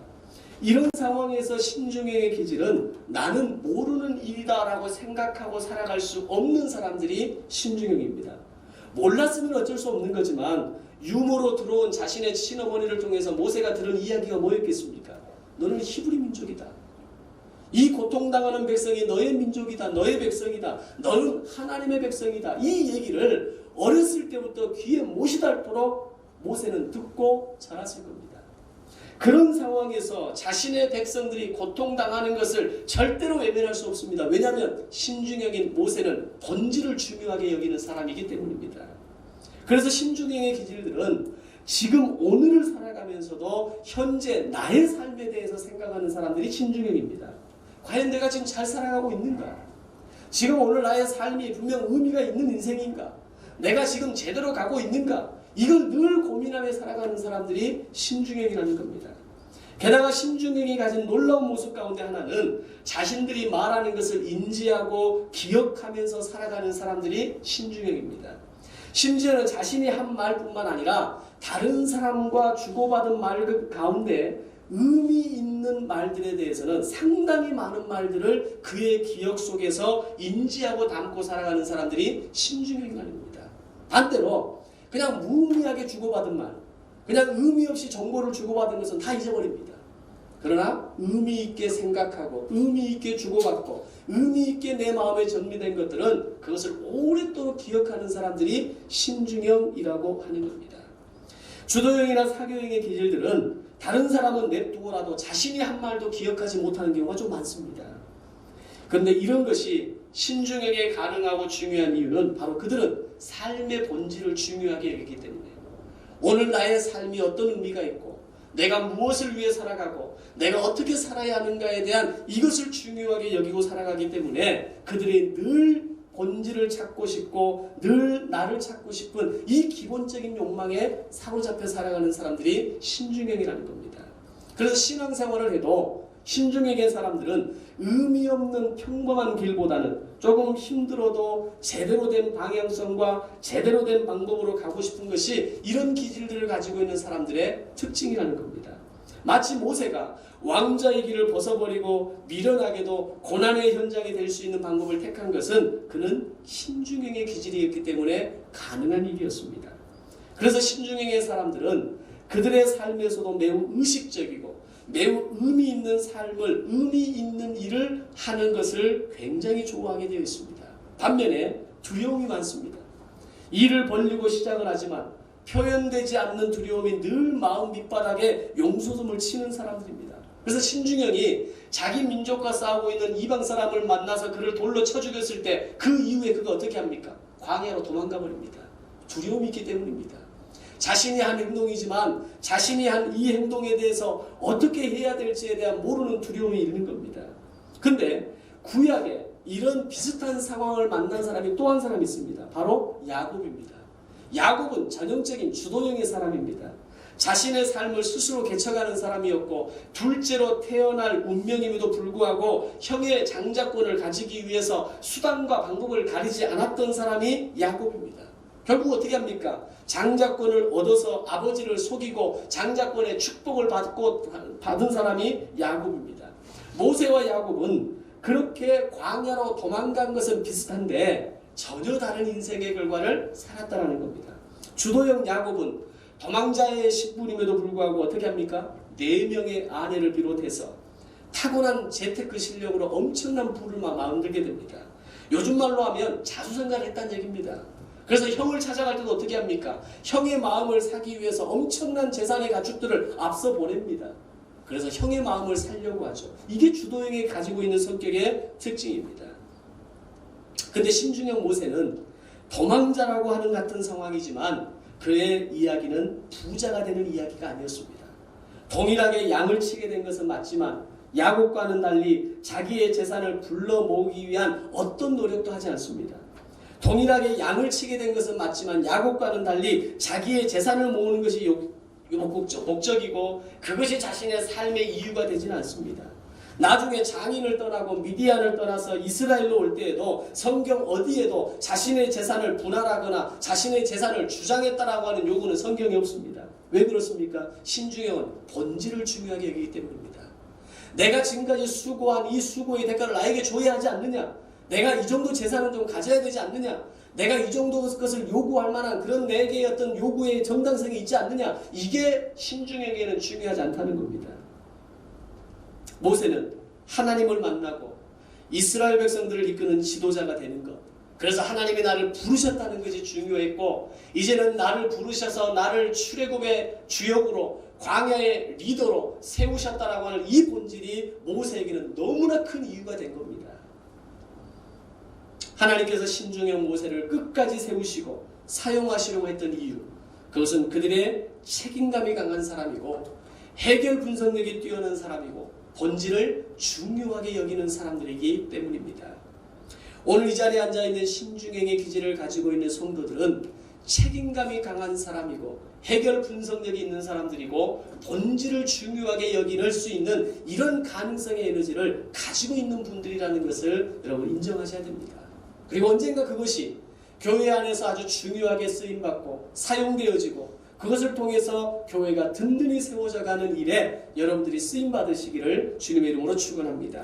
이런 상황에서 신중행의 기질은 나는 모르는 일이다 라고 생각하고 살아갈 수 없는 사람들이 신중행입니다. 몰랐으면 어쩔 수 없는 거지만 유모로 들어온 자신의 친어머니를 통해서 모세가 들은 이야기가 뭐였겠습니까? 너는 히브리 민족이다. 이 고통당하는 백성이 너의 민족이다. 너의 백성이다. 너는 하나님의 백성이다. 이 얘기를 어렸을 때부터 귀에 못이 닳도록 모세는 듣고 자랐을 겁니다. 그런 상황에서 자신의 백성들이 고통당하는 것을 절대로 외면할 수 없습니다. 왜냐하면 신중행인 모세는 본질을 중요하게 여기는 사람이기 때문입니다. 그래서 신중행의 기질들은 지금 오늘을 살아가면서도 현재 나의 삶에 대해서 생각하는 사람들이 신중행입니다. 과연 내가 지금 잘 살아가고 있는가? 지금 오늘 나의 삶이 분명 의미가 있는 인생인가? 내가 지금 제대로 가고 있는가? 이걸 늘 고민하며 살아가는 사람들이 신중행이라는 겁니다. 게다가 신중행이 가진 놀라운 모습 가운데 하나는 자신들이 말하는 것을 인지하고 기억하면서 살아가는 사람들이 신중행입니다. 심지어는 자신이 한 말뿐만 아니라 다른 사람과 주고받은 말 가운데 의미 있는 말들에 대해서는 상당히 많은 말들을 그의 기억 속에서 인지하고 담고 살아가는 사람들이 신중행이라는 겁니다. 반대로 그냥 무의미하게 주고받은 말, 그냥 의미 없이 정보를 주고받은 것은 다 잊어버립니다. 그러나 의미 있게 생각하고 의미 있게 주고받고 의미 있게 내 마음에 전미된 것들은 그것을 오랫도록 기억하는 사람들이 신중형이라고 하는 겁니다. 주도형이나 사교형의 기질들은 다른 사람은 냅두고라도 자신이 한 말도 기억하지 못하는 경우가 좀 많습니다. 그런데 이런 것이 신중형에 가능하고 중요한 이유는 바로 그들은 삶의 본질을 중요하게 여기기 때문이에요. 오늘 나의 삶이 어떤 의미가 있고 내가 무엇을 위해 살아가고 내가 어떻게 살아야 하는가에 대한 이것을 중요하게 여기고 살아가기 때문에 그들이 늘 본질을 찾고 싶고 늘 나를 찾고 싶은 이 기본적인 욕망에 사로잡혀 살아가는 사람들이 신중형이라는 겁니다. 그래서 신앙생활을 해도 신중형의 사람들은 의미 없는 평범한 길보다는 조금 힘들어도 제대로 된 방향성과 제대로 된 방법으로 가고 싶은 것이 이런 기질들을 가지고 있는 사람들의 특징이라는 겁니다. 마치 모세가 왕자의 길을 벗어버리고 미련하게도 고난의 현장이 될 수 있는 방법을 택한 것은 그는 신중형의 기질이었기 때문에 가능한 일이었습니다. 그래서 신중형의 사람들은 그들의 삶에서도 매우 의식적이고 매우 의미 있는 삶을, 의미 있는 일을 하는 것을 굉장히 좋아하게 되어 있습니다. 반면에 두려움이 많습니다. 일을 벌리고 시작을 하지만 표현되지 않는 두려움이 늘 마음 밑바닥에 용솟음을 치는 사람들입니다. 그래서 신중형이 자기 민족과 싸우고 있는 이방 사람을 만나서 그를 돌로 쳐 죽였을 때 그 이후에 그가 어떻게 합니까? 광야로 도망가 버립니다. 두려움이 있기 때문입니다. 자신이 한 행동이지만 자신이 한 이 행동에 대해서 어떻게 해야 될지에 대한 모르는 두려움이 있는 겁니다. 근데 구약에 이런 비슷한 상황을 만난 사람이 또 한 사람이 있습니다. 바로 야곱입니다. 야곱은 전형적인 주도형의 사람입니다. 자신의 삶을 스스로 개척하는 사람이었고 둘째로 태어날 운명임에도 불구하고 형의 장자권을 가지기 위해서 수단과 방법을 가리지 않았던 사람이 야곱입니다. 결국 어떻게 합니까? 장자권을 얻어서 아버지를 속이고 장자권의 축복을 받은 사람이 야곱입니다. 모세와 야곱은 그렇게 광야로 도망간 것은 비슷한데 전혀 다른 인생의 결과를 살았다는 겁니다. 주도형 야곱은 도망자의 식분임에도 불구하고 어떻게 합니까? 4명의 아내를 비롯해서 타고난 재테크 실력으로 엄청난 부를 만들게 됩니다. 요즘 말로 하면 자수성가를 했다는 얘기입니다. 그래서 형을 찾아갈 때도 어떻게 합니까? 형의 마음을 사기 위해서 엄청난 재산의 가축들을 앞서 보냅니다. 그래서 형의 마음을 살려고 하죠. 이게 주도형이 가지고 있는 성격의 특징입니다. 근데 신중형 모세는 도망자라고 하는 같은 상황이지만 그의 이야기는 부자가 되는 이야기가 아니었습니다. 동일하게 양을 치게 된 것은 맞지만 야곱과는 달리 자기의 재산을 불러 모으기 위한 어떤 노력도 하지 않습니다. 동일하게 양을 치게 된 것은 맞지만 야곱과는 달리 자기의 재산을 모으는 것이 목적이고 그것이 자신의 삶의 이유가 되지는 않습니다. 나중에 장인을 떠나고 미디안을 떠나서 이스라엘로 올 때에도 성경 어디에도 자신의 재산을 분할하거나 자신의 재산을 주장했다라고 하는 요구는 성경에 없습니다. 왜 그렇습니까? 신중형은 본질을 중요하게 여기기 때문입니다. 내가 지금까지 수고한 이 수고의 대가를 나에게 줘야 하지 않느냐? 내가 이 정도 재산은 좀 가져야 되지 않느냐? 내가 이 정도 것을 요구할 만한 그런 내게 어떤 요구의 정당성이 있지 않느냐? 이게 신중형에게는 중요하지 않다는 겁니다. 모세는 하나님을 만나고 이스라엘 백성들을 이끄는 지도자가 되는 것, 그래서 하나님이 나를 부르셨다는 것이 중요했고 이제는 나를 부르셔서 나를 출애굽의 주역으로 광야의 리더로 세우셨다라고 하는 이 본질이 모세에게는 너무나 큰 이유가 된 겁니다. 하나님께서 신중형 모세를 끝까지 세우시고 사용하시려고 했던 이유, 그것은 그들의 책임감이 강한 사람이고 해결 분석력이 뛰어난 사람이고 본질을 중요하게 여기는 사람들이기 때문입니다. 오늘 이 자리에 앉아있는 신중형의 기질을 가지고 있는 성도들은 책임감이 강한 사람이고 해결 분석력이 있는 사람들이고 본질을 중요하게 여길 수 있는 이런 가능성의 에너지를 가지고 있는 분들이라는 것을 여러분 인정하셔야 됩니다. 그리고 언젠가 그것이 교회 안에서 아주 중요하게 쓰임받고 사용되어지고 그것을 통해서 교회가 든든히 세워져가는 일에 여러분들이 쓰임받으시기를 주님의 이름으로 축원합니다.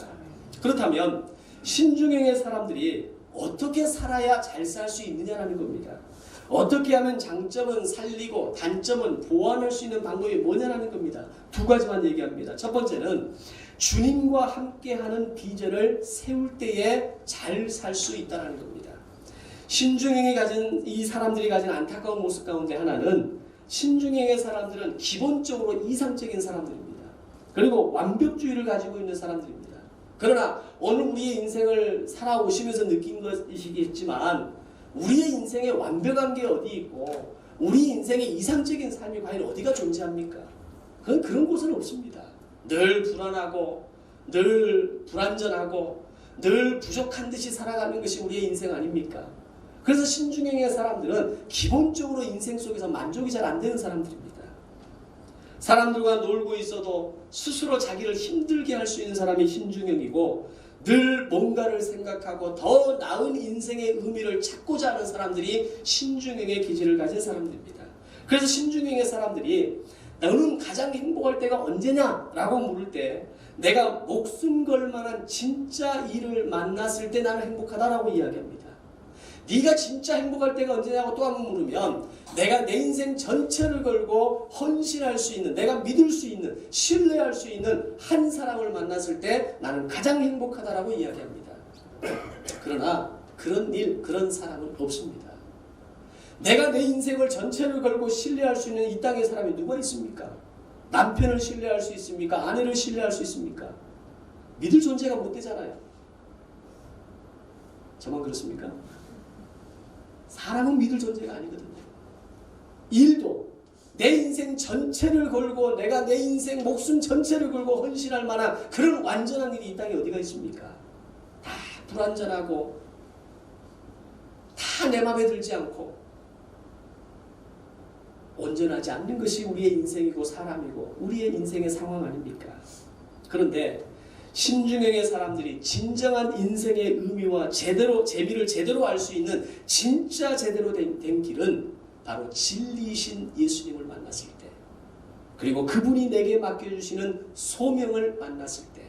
그렇다면 신중형의 사람들이 어떻게 살아야 잘 살 수 있느냐라는 겁니다. 어떻게 하면 장점은 살리고 단점은 보완할 수 있는 방법이 뭐냐라는 겁니다. 두 가지만 얘기합니다. 첫 번째는 주님과 함께하는 비전을 세울 때에 잘 살 수 있다는 겁니다. 신중형이 가진 이 사람들이 가진 안타까운 모습 가운데 하나는 신중형의 사람들은 기본적으로 이상적인 사람들입니다. 그리고 완벽주의를 가지고 있는 사람들입니다. 그러나 오늘 우리의 인생을 살아오시면서 느낀 것이겠지만 우리의 인생에 완벽한 게 어디 있고 우리 인생의 이상적인 삶이 과연 어디가 존재합니까? 그런 곳은 없습니다. 늘 불안하고 늘 불안전하고 늘 부족한 듯이 살아가는 것이 우리의 인생 아닙니까? 그래서 신중형의 사람들은 기본적으로 인생 속에서 만족이 잘 안 되는 사람들입니다. 사람들과 놀고 있어도 스스로 자기를 힘들게 할 수 있는 사람이 신중형이고 늘 뭔가를 생각하고 더 나은 인생의 의미를 찾고자 하는 사람들이 신중형의 기질을 가진 사람들입니다. 그래서 신중형의 사람들이 너는 가장 행복할 때가 언제냐? 라고 물을 때 내가 목숨 걸 만한 진짜 일을 만났을 때 나는 행복하다라고 이야기합니다. 네가 진짜 행복할 때가 언제냐고 또 한번 물으면 내가 내 인생 전체를 걸고 헌신할 수 있는, 내가 믿을 수 있는, 신뢰할 수 있는 한 사람을 만났을 때 나는 가장 행복하다라고 이야기합니다. 그러나 그런 일, 그런 사람은 없습니다. 내가 내 인생을 전체를 걸고 신뢰할 수 있는 이 땅의 사람이 누가 있습니까? 남편을 신뢰할 수 있습니까? 아내를 신뢰할 수 있습니까? 믿을 존재가 못 되잖아요. 저만 그렇습니까? 사람은 믿을 존재가 아니거든요. 일도 내 인생 전체를 걸고 내가 내 인생 목숨 전체를 걸고 헌신할 만한 그런 완전한 일이 이 땅에 어디가 있습니까? 다 불완전하고 다 내 맘에 들지 않고 온전하지 않는 것이 우리의 인생이고 사람이고 우리의 인생의 상황 아닙니까? 그런데 신중형의 사람들이 진정한 인생의 의미와 재미를 제대로 알 수 있는 진짜 제대로 된 길은 바로 진리이신 예수님을 만났을 때, 그리고 그분이 내게 맡겨주시는 소명을 만났을 때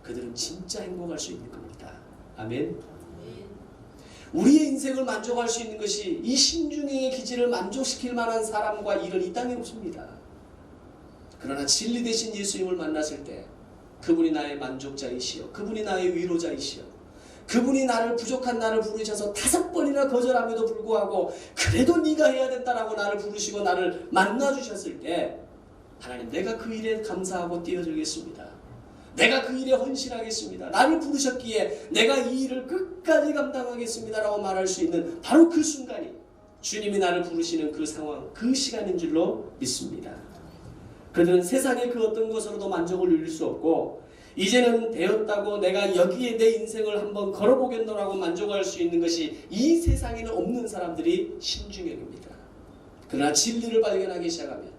그들은 진짜 행복할 수 있는 겁니다. 아멘. 우리의 인생을 만족할 수 있는 것이 이 신중형의 기질을 만족시킬 만한 사람과 일은 이 땅에 없습니다. 그러나 진리 되신 예수님을 만났을 때 그분이 나의 만족자이시여, 그분이 나의 위로자이시여, 그분이 나를 부족한 나를 부르셔서 5번이나 거절함에도 불구하고 그래도 네가 해야 된다라고 나를 부르시고 나를 만나주셨을 때 하나님 내가 그 일에 감사하고 뛰어들겠습니다. 내가 그 일에 헌신하겠습니다. 나를 부르셨기에 내가 이 일을 끝까지 감당하겠습니다 라고 말할 수 있는 바로 그 순간이 주님이 나를 부르시는 그 상황, 그 시간인 줄로 믿습니다. 그들은 세상의 그 어떤 것으로도 만족을 누릴 수 없고 이제는 되었다고 내가 여기에 내 인생을 한번 걸어보겠노라고 만족할 수 있는 것이 이 세상에는 없는 사람들이 신중형입니다. 그러나 진리를 발견하기 시작하면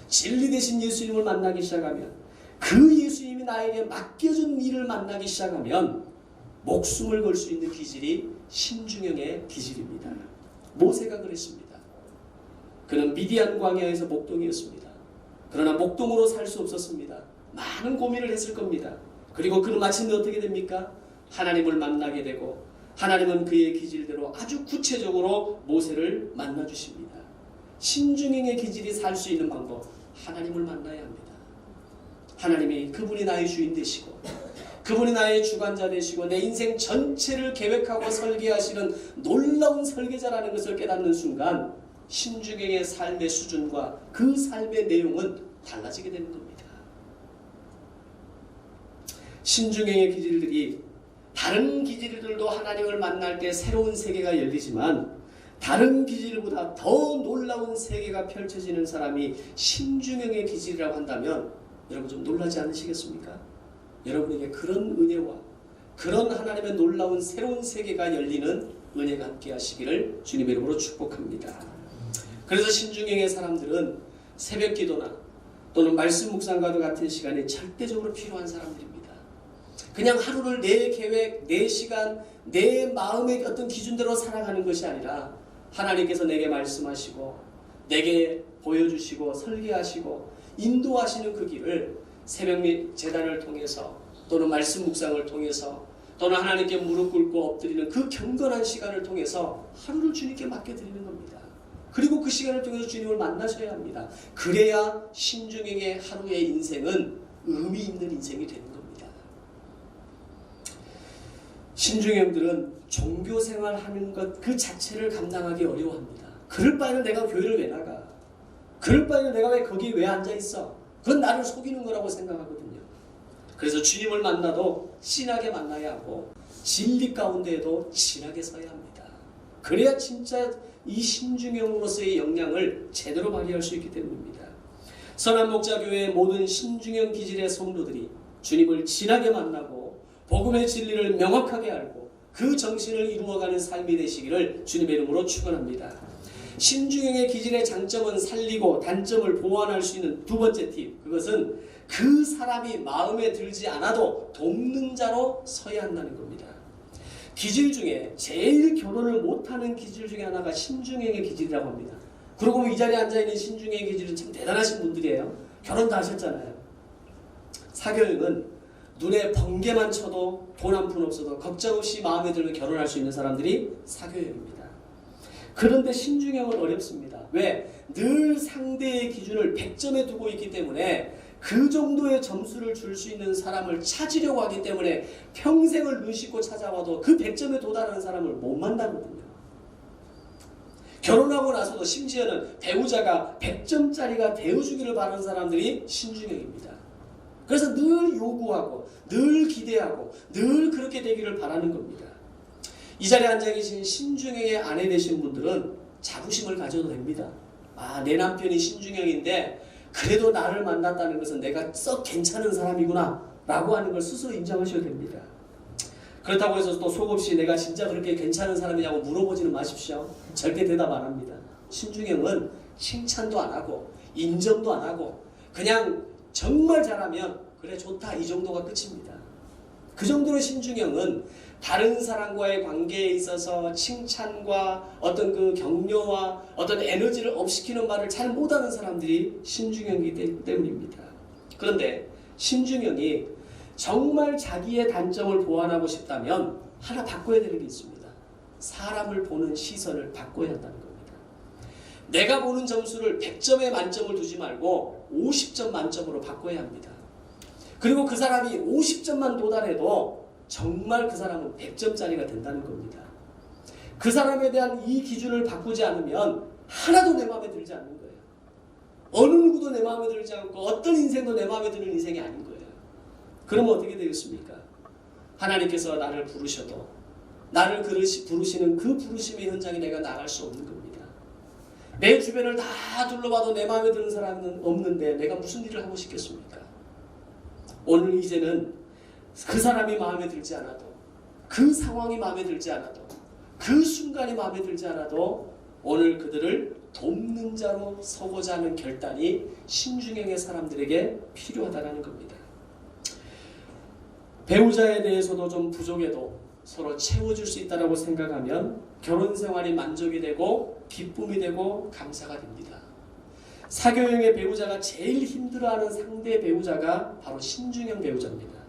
진리 대신 예수님을 만나기 시작하면 그 예수님이 나에게 맡겨준 일을 만나기 시작하면 목숨을 걸 수 있는 기질이 신중형의 기질입니다. 모세가 그랬습니다. 그는 미디안 광야에서 목동이었습니다. 그러나 목동으로 살 수 없었습니다. 많은 고민을 했을 겁니다. 그리고 그는 마침내 어떻게 됩니까? 하나님을 만나게 되고 하나님은 그의 기질대로 아주 구체적으로 모세를 만나주십니다. 신중형의 기질이 살 수 있는 방법, 하나님을 만나야 합니다. 하나님이 그분이 나의 주인 되시고 그분이 나의 주관자 되시고 내 인생 전체를 계획하고 설계하시는 놀라운 설계자라는 것을 깨닫는 순간 신중형의 삶의 수준과 그 삶의 내용은 달라지게 되는 겁니다. 신중형의 기질들이 다른 기질들도 하나님을 만날 때 새로운 세계가 열리지만 다른 기질보다 더 놀라운 세계가 펼쳐지는 사람이 신중형의 기질이라고 한다면 여러분 좀 놀라지 않으시겠습니까? 여러분에게 그런 은혜와 그런 하나님의 놀라운 새로운 세계가 열리는 은혜가 함께 하시기를 주님의 이름으로 축복합니다. 그래서 신중형의 사람들은 새벽 기도나 또는 말씀 묵상과도 같은 시간이 절대적으로 필요한 사람들입니다. 그냥 하루를 내 계획, 내 시간, 내 마음의 어떤 기준대로 살아가는 것이 아니라 하나님께서 내게 말씀하시고 내게 보여주시고 설계하시고 인도하시는 그 길을 새벽 제단을 통해서 또는 말씀 묵상을 통해서 또는 하나님께 무릎 꿇고 엎드리는 그 경건한 시간을 통해서 하루를 주님께 맡겨드리는 겁니다. 그리고 그 시간을 통해서 주님을 만나셔야 합니다. 그래야 신중형의 하루의 인생은 의미 있는 인생이 되는 겁니다. 신중형들은 종교 생활하는 것 그 자체를 감당하기 어려워합니다. 그럴 바에는 내가 교회를 왜 나가? 그럴 바에는 내가 왜 거기에 왜 앉아있어? 그건 나를 속이는 거라고 생각하거든요. 그래서 주님을 만나도 진하게 만나야 하고 진리 가운데에도 진하게 서야 합니다. 그래야 진짜 이 신중형으로서의 역량을 제대로 발휘할 수 있기 때문입니다. 선한목자교회의 모든 신중형 기질의 성도들이 주님을 진하게 만나고 복음의 진리를 명확하게 알고 그 정신을 이루어가는 삶이 되시기를 주님의 이름으로 축원합니다. 신중형의 기질의 장점은 살리고 단점을 보완할 수 있는 두 번째 팁, 그것은 그 사람이 마음에 들지 않아도 돕는 자로 서야 한다는 겁니다. 기질 중에 제일 결혼을 못하는 기질 중에 하나가 신중형의 기질이라고 합니다. 그리고 이 자리에 앉아있는 신중형의 기질은 참 대단하신 분들이에요. 결혼 다 하셨잖아요. 사교형은 눈에 번개만 쳐도 돈 한 푼 없어도 걱정 없이 마음에 들면 결혼할 수 있는 사람들이 사교형입니다. 그런데 신중형은 어렵습니다. 왜? 늘 상대의 기준을 100점에 두고 있기 때문에 그 정도의 점수를 줄 수 있는 사람을 찾으려고 하기 때문에 평생을 눈 씻고 찾아와도 그 100점에 도달하는 사람을 못 만나거든요. 결혼하고 나서도 심지어는 배우자가 100점짜리가 되어주기를 바라는 사람들이 신중형입니다. 그래서 늘 요구하고 늘 기대하고 늘 그렇게 되기를 바라는 겁니다. 이 자리에 앉아계신 신중형의 아내 되신 분들은 자부심을 가져도 됩니다. 내 남편이 신중형인데 그래도 나를 만났다는 것은 내가 썩 괜찮은 사람이구나 라고 하는 걸 스스로 인정하셔도 됩니다. 그렇다고 해서 또 속없이 내가 진짜 그렇게 괜찮은 사람이냐고 물어보지는 마십시오. 절대 대답 안 합니다. 신중형은 칭찬도 안 하고 인정도 안 하고 그냥 정말 잘하면 그래 좋다 이 정도가 끝입니다. 그 정도로 신중형은 다른 사람과의 관계에 있어서 칭찬과 어떤 그 격려와 어떤 에너지를 업시키는 말을 잘 못하는 사람들이 신중형이기 때문입니다. 그런데 신중형이 정말 자기의 단점을 보완하고 싶다면 하나 바꿔야 되는 게 있습니다. 사람을 보는 시선을 바꿔야 한다는 겁니다. 내가 보는 점수를 100점에 만점을 두지 말고 50점 만점으로 바꿔야 합니다. 그리고 그 사람이 50점만 도달해도 정말 그 사람은 100점짜리가 된다는 겁니다. 그 사람에 대한 이 기준을 바꾸지 않으면 하나도 내 마음에 들지 않는 거예요. 어느 누구도 내 마음에 들지 않고 어떤 인생도 내 마음에 드는 인생이 아닌 거예요. 그러면 어떻게 되겠습니까? 하나님께서 나를 부르셔도 나를 부르시는 그 부르심의 현장에 내가 나갈 수 없는 겁니다. 내 주변을 다 둘러봐도 내 마음에 드는 사람은 없는데 내가 무슨 일을 하고 싶겠습니까? 오늘 이제는 그 사람이 마음에 들지 않아도, 그 상황이 마음에 들지 않아도, 그 순간이 마음에 들지 않아도 오늘 그들을 돕는 자로 서고자 하는 결단이 신중형의 사람들에게 필요하다는 겁니다. 배우자에 대해서도 좀 부족해도 서로 채워줄 수 있다고 생각하면 결혼 생활이 만족이 되고 기쁨이 되고 감사가 됩니다. 사교형의 배우자가 제일 힘들어하는 상대 배우자가 바로 신중형 배우자입니다.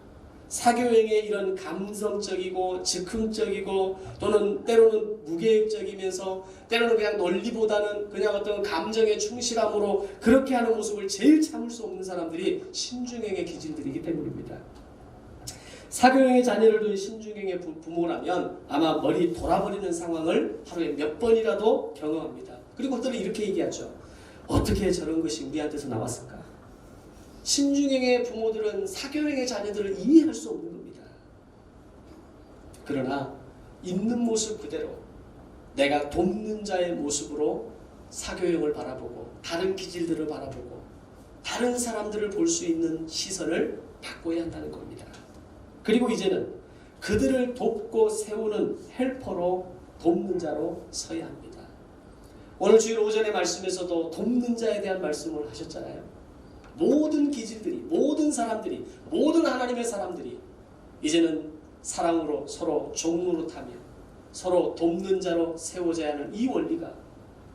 사교형의 이런 감성적이고 즉흥적이고 또는 때로는 무계획적이면서 때로는 그냥 논리보다는 그냥 어떤 감정에 충실함으로 그렇게 하는 모습을 제일 참을 수 없는 사람들이 신중형의 기질들이기 때문입니다. 사교형의 자녀를 둔 신중형의 부모라면 아마 머리 돌아버리는 상황을 하루에 몇 번이라도 경험합니다. 그리고 그들은 이렇게 얘기하죠. 어떻게 저런 것이 우리한테서 나왔을까? 신중형의 부모들은 사교형의 자녀들을 이해할 수 없는 겁니다. 그러나 있는 모습 그대로 내가 돕는 자의 모습으로 사교형을 바라보고 다른 기질들을 바라보고 다른 사람들을 볼 수 있는 시선을 바꿔야 한다는 겁니다. 그리고 이제는 그들을 돕고 세우는 헬퍼로 돕는 자로 서야 합니다. 오늘 주일 오전의 말씀에서도 돕는 자에 대한 말씀을 하셨잖아요. 모든 기질들이, 모든 사람들이, 모든 하나님의 사람들이 이제는 사랑으로 서로 종노릇하며 서로 돕는 자로 세워져야 하는 이 원리가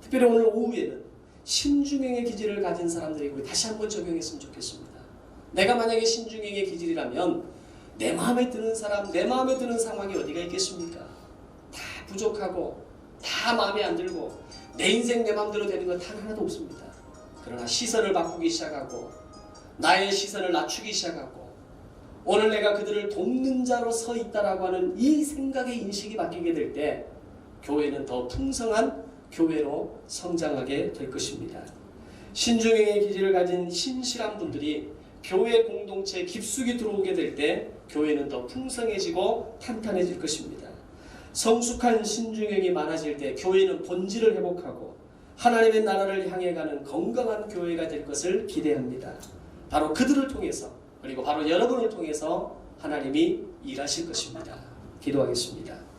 특별히 오늘 오후에는 신중형의 기질을 가진 사람들에게 다시 한번 적용했으면 좋겠습니다. 내가 만약에 신중형의 기질이라면 내 마음에 드는 사람, 내 마음에 드는 상황이 어디가 있겠습니까? 다 부족하고 다 마음에 안 들고 내 인생 내 마음대로 되는 건 단 하나도 없습니다. 그러나 시선을 바꾸기 시작하고 나의 시선을 낮추기 시작하고 오늘 내가 그들을 돕는 자로 서 있다라고 하는 이 생각의 인식이 바뀌게 될 때 교회는 더 풍성한 교회로 성장하게 될 것입니다. 신중형의 기질을 가진 신실한 분들이 교회 공동체에 깊숙이 들어오게 될 때 교회는 더 풍성해지고 탄탄해질 것입니다. 성숙한 신중형이 많아질 때 교회는 본질을 회복하고 하나님의 나라를 향해 가는 건강한 교회가 될 것을 기대합니다. 바로 그들을 통해서 그리고 바로 여러분을 통해서 하나님이 일하실 것입니다. 기도하겠습니다.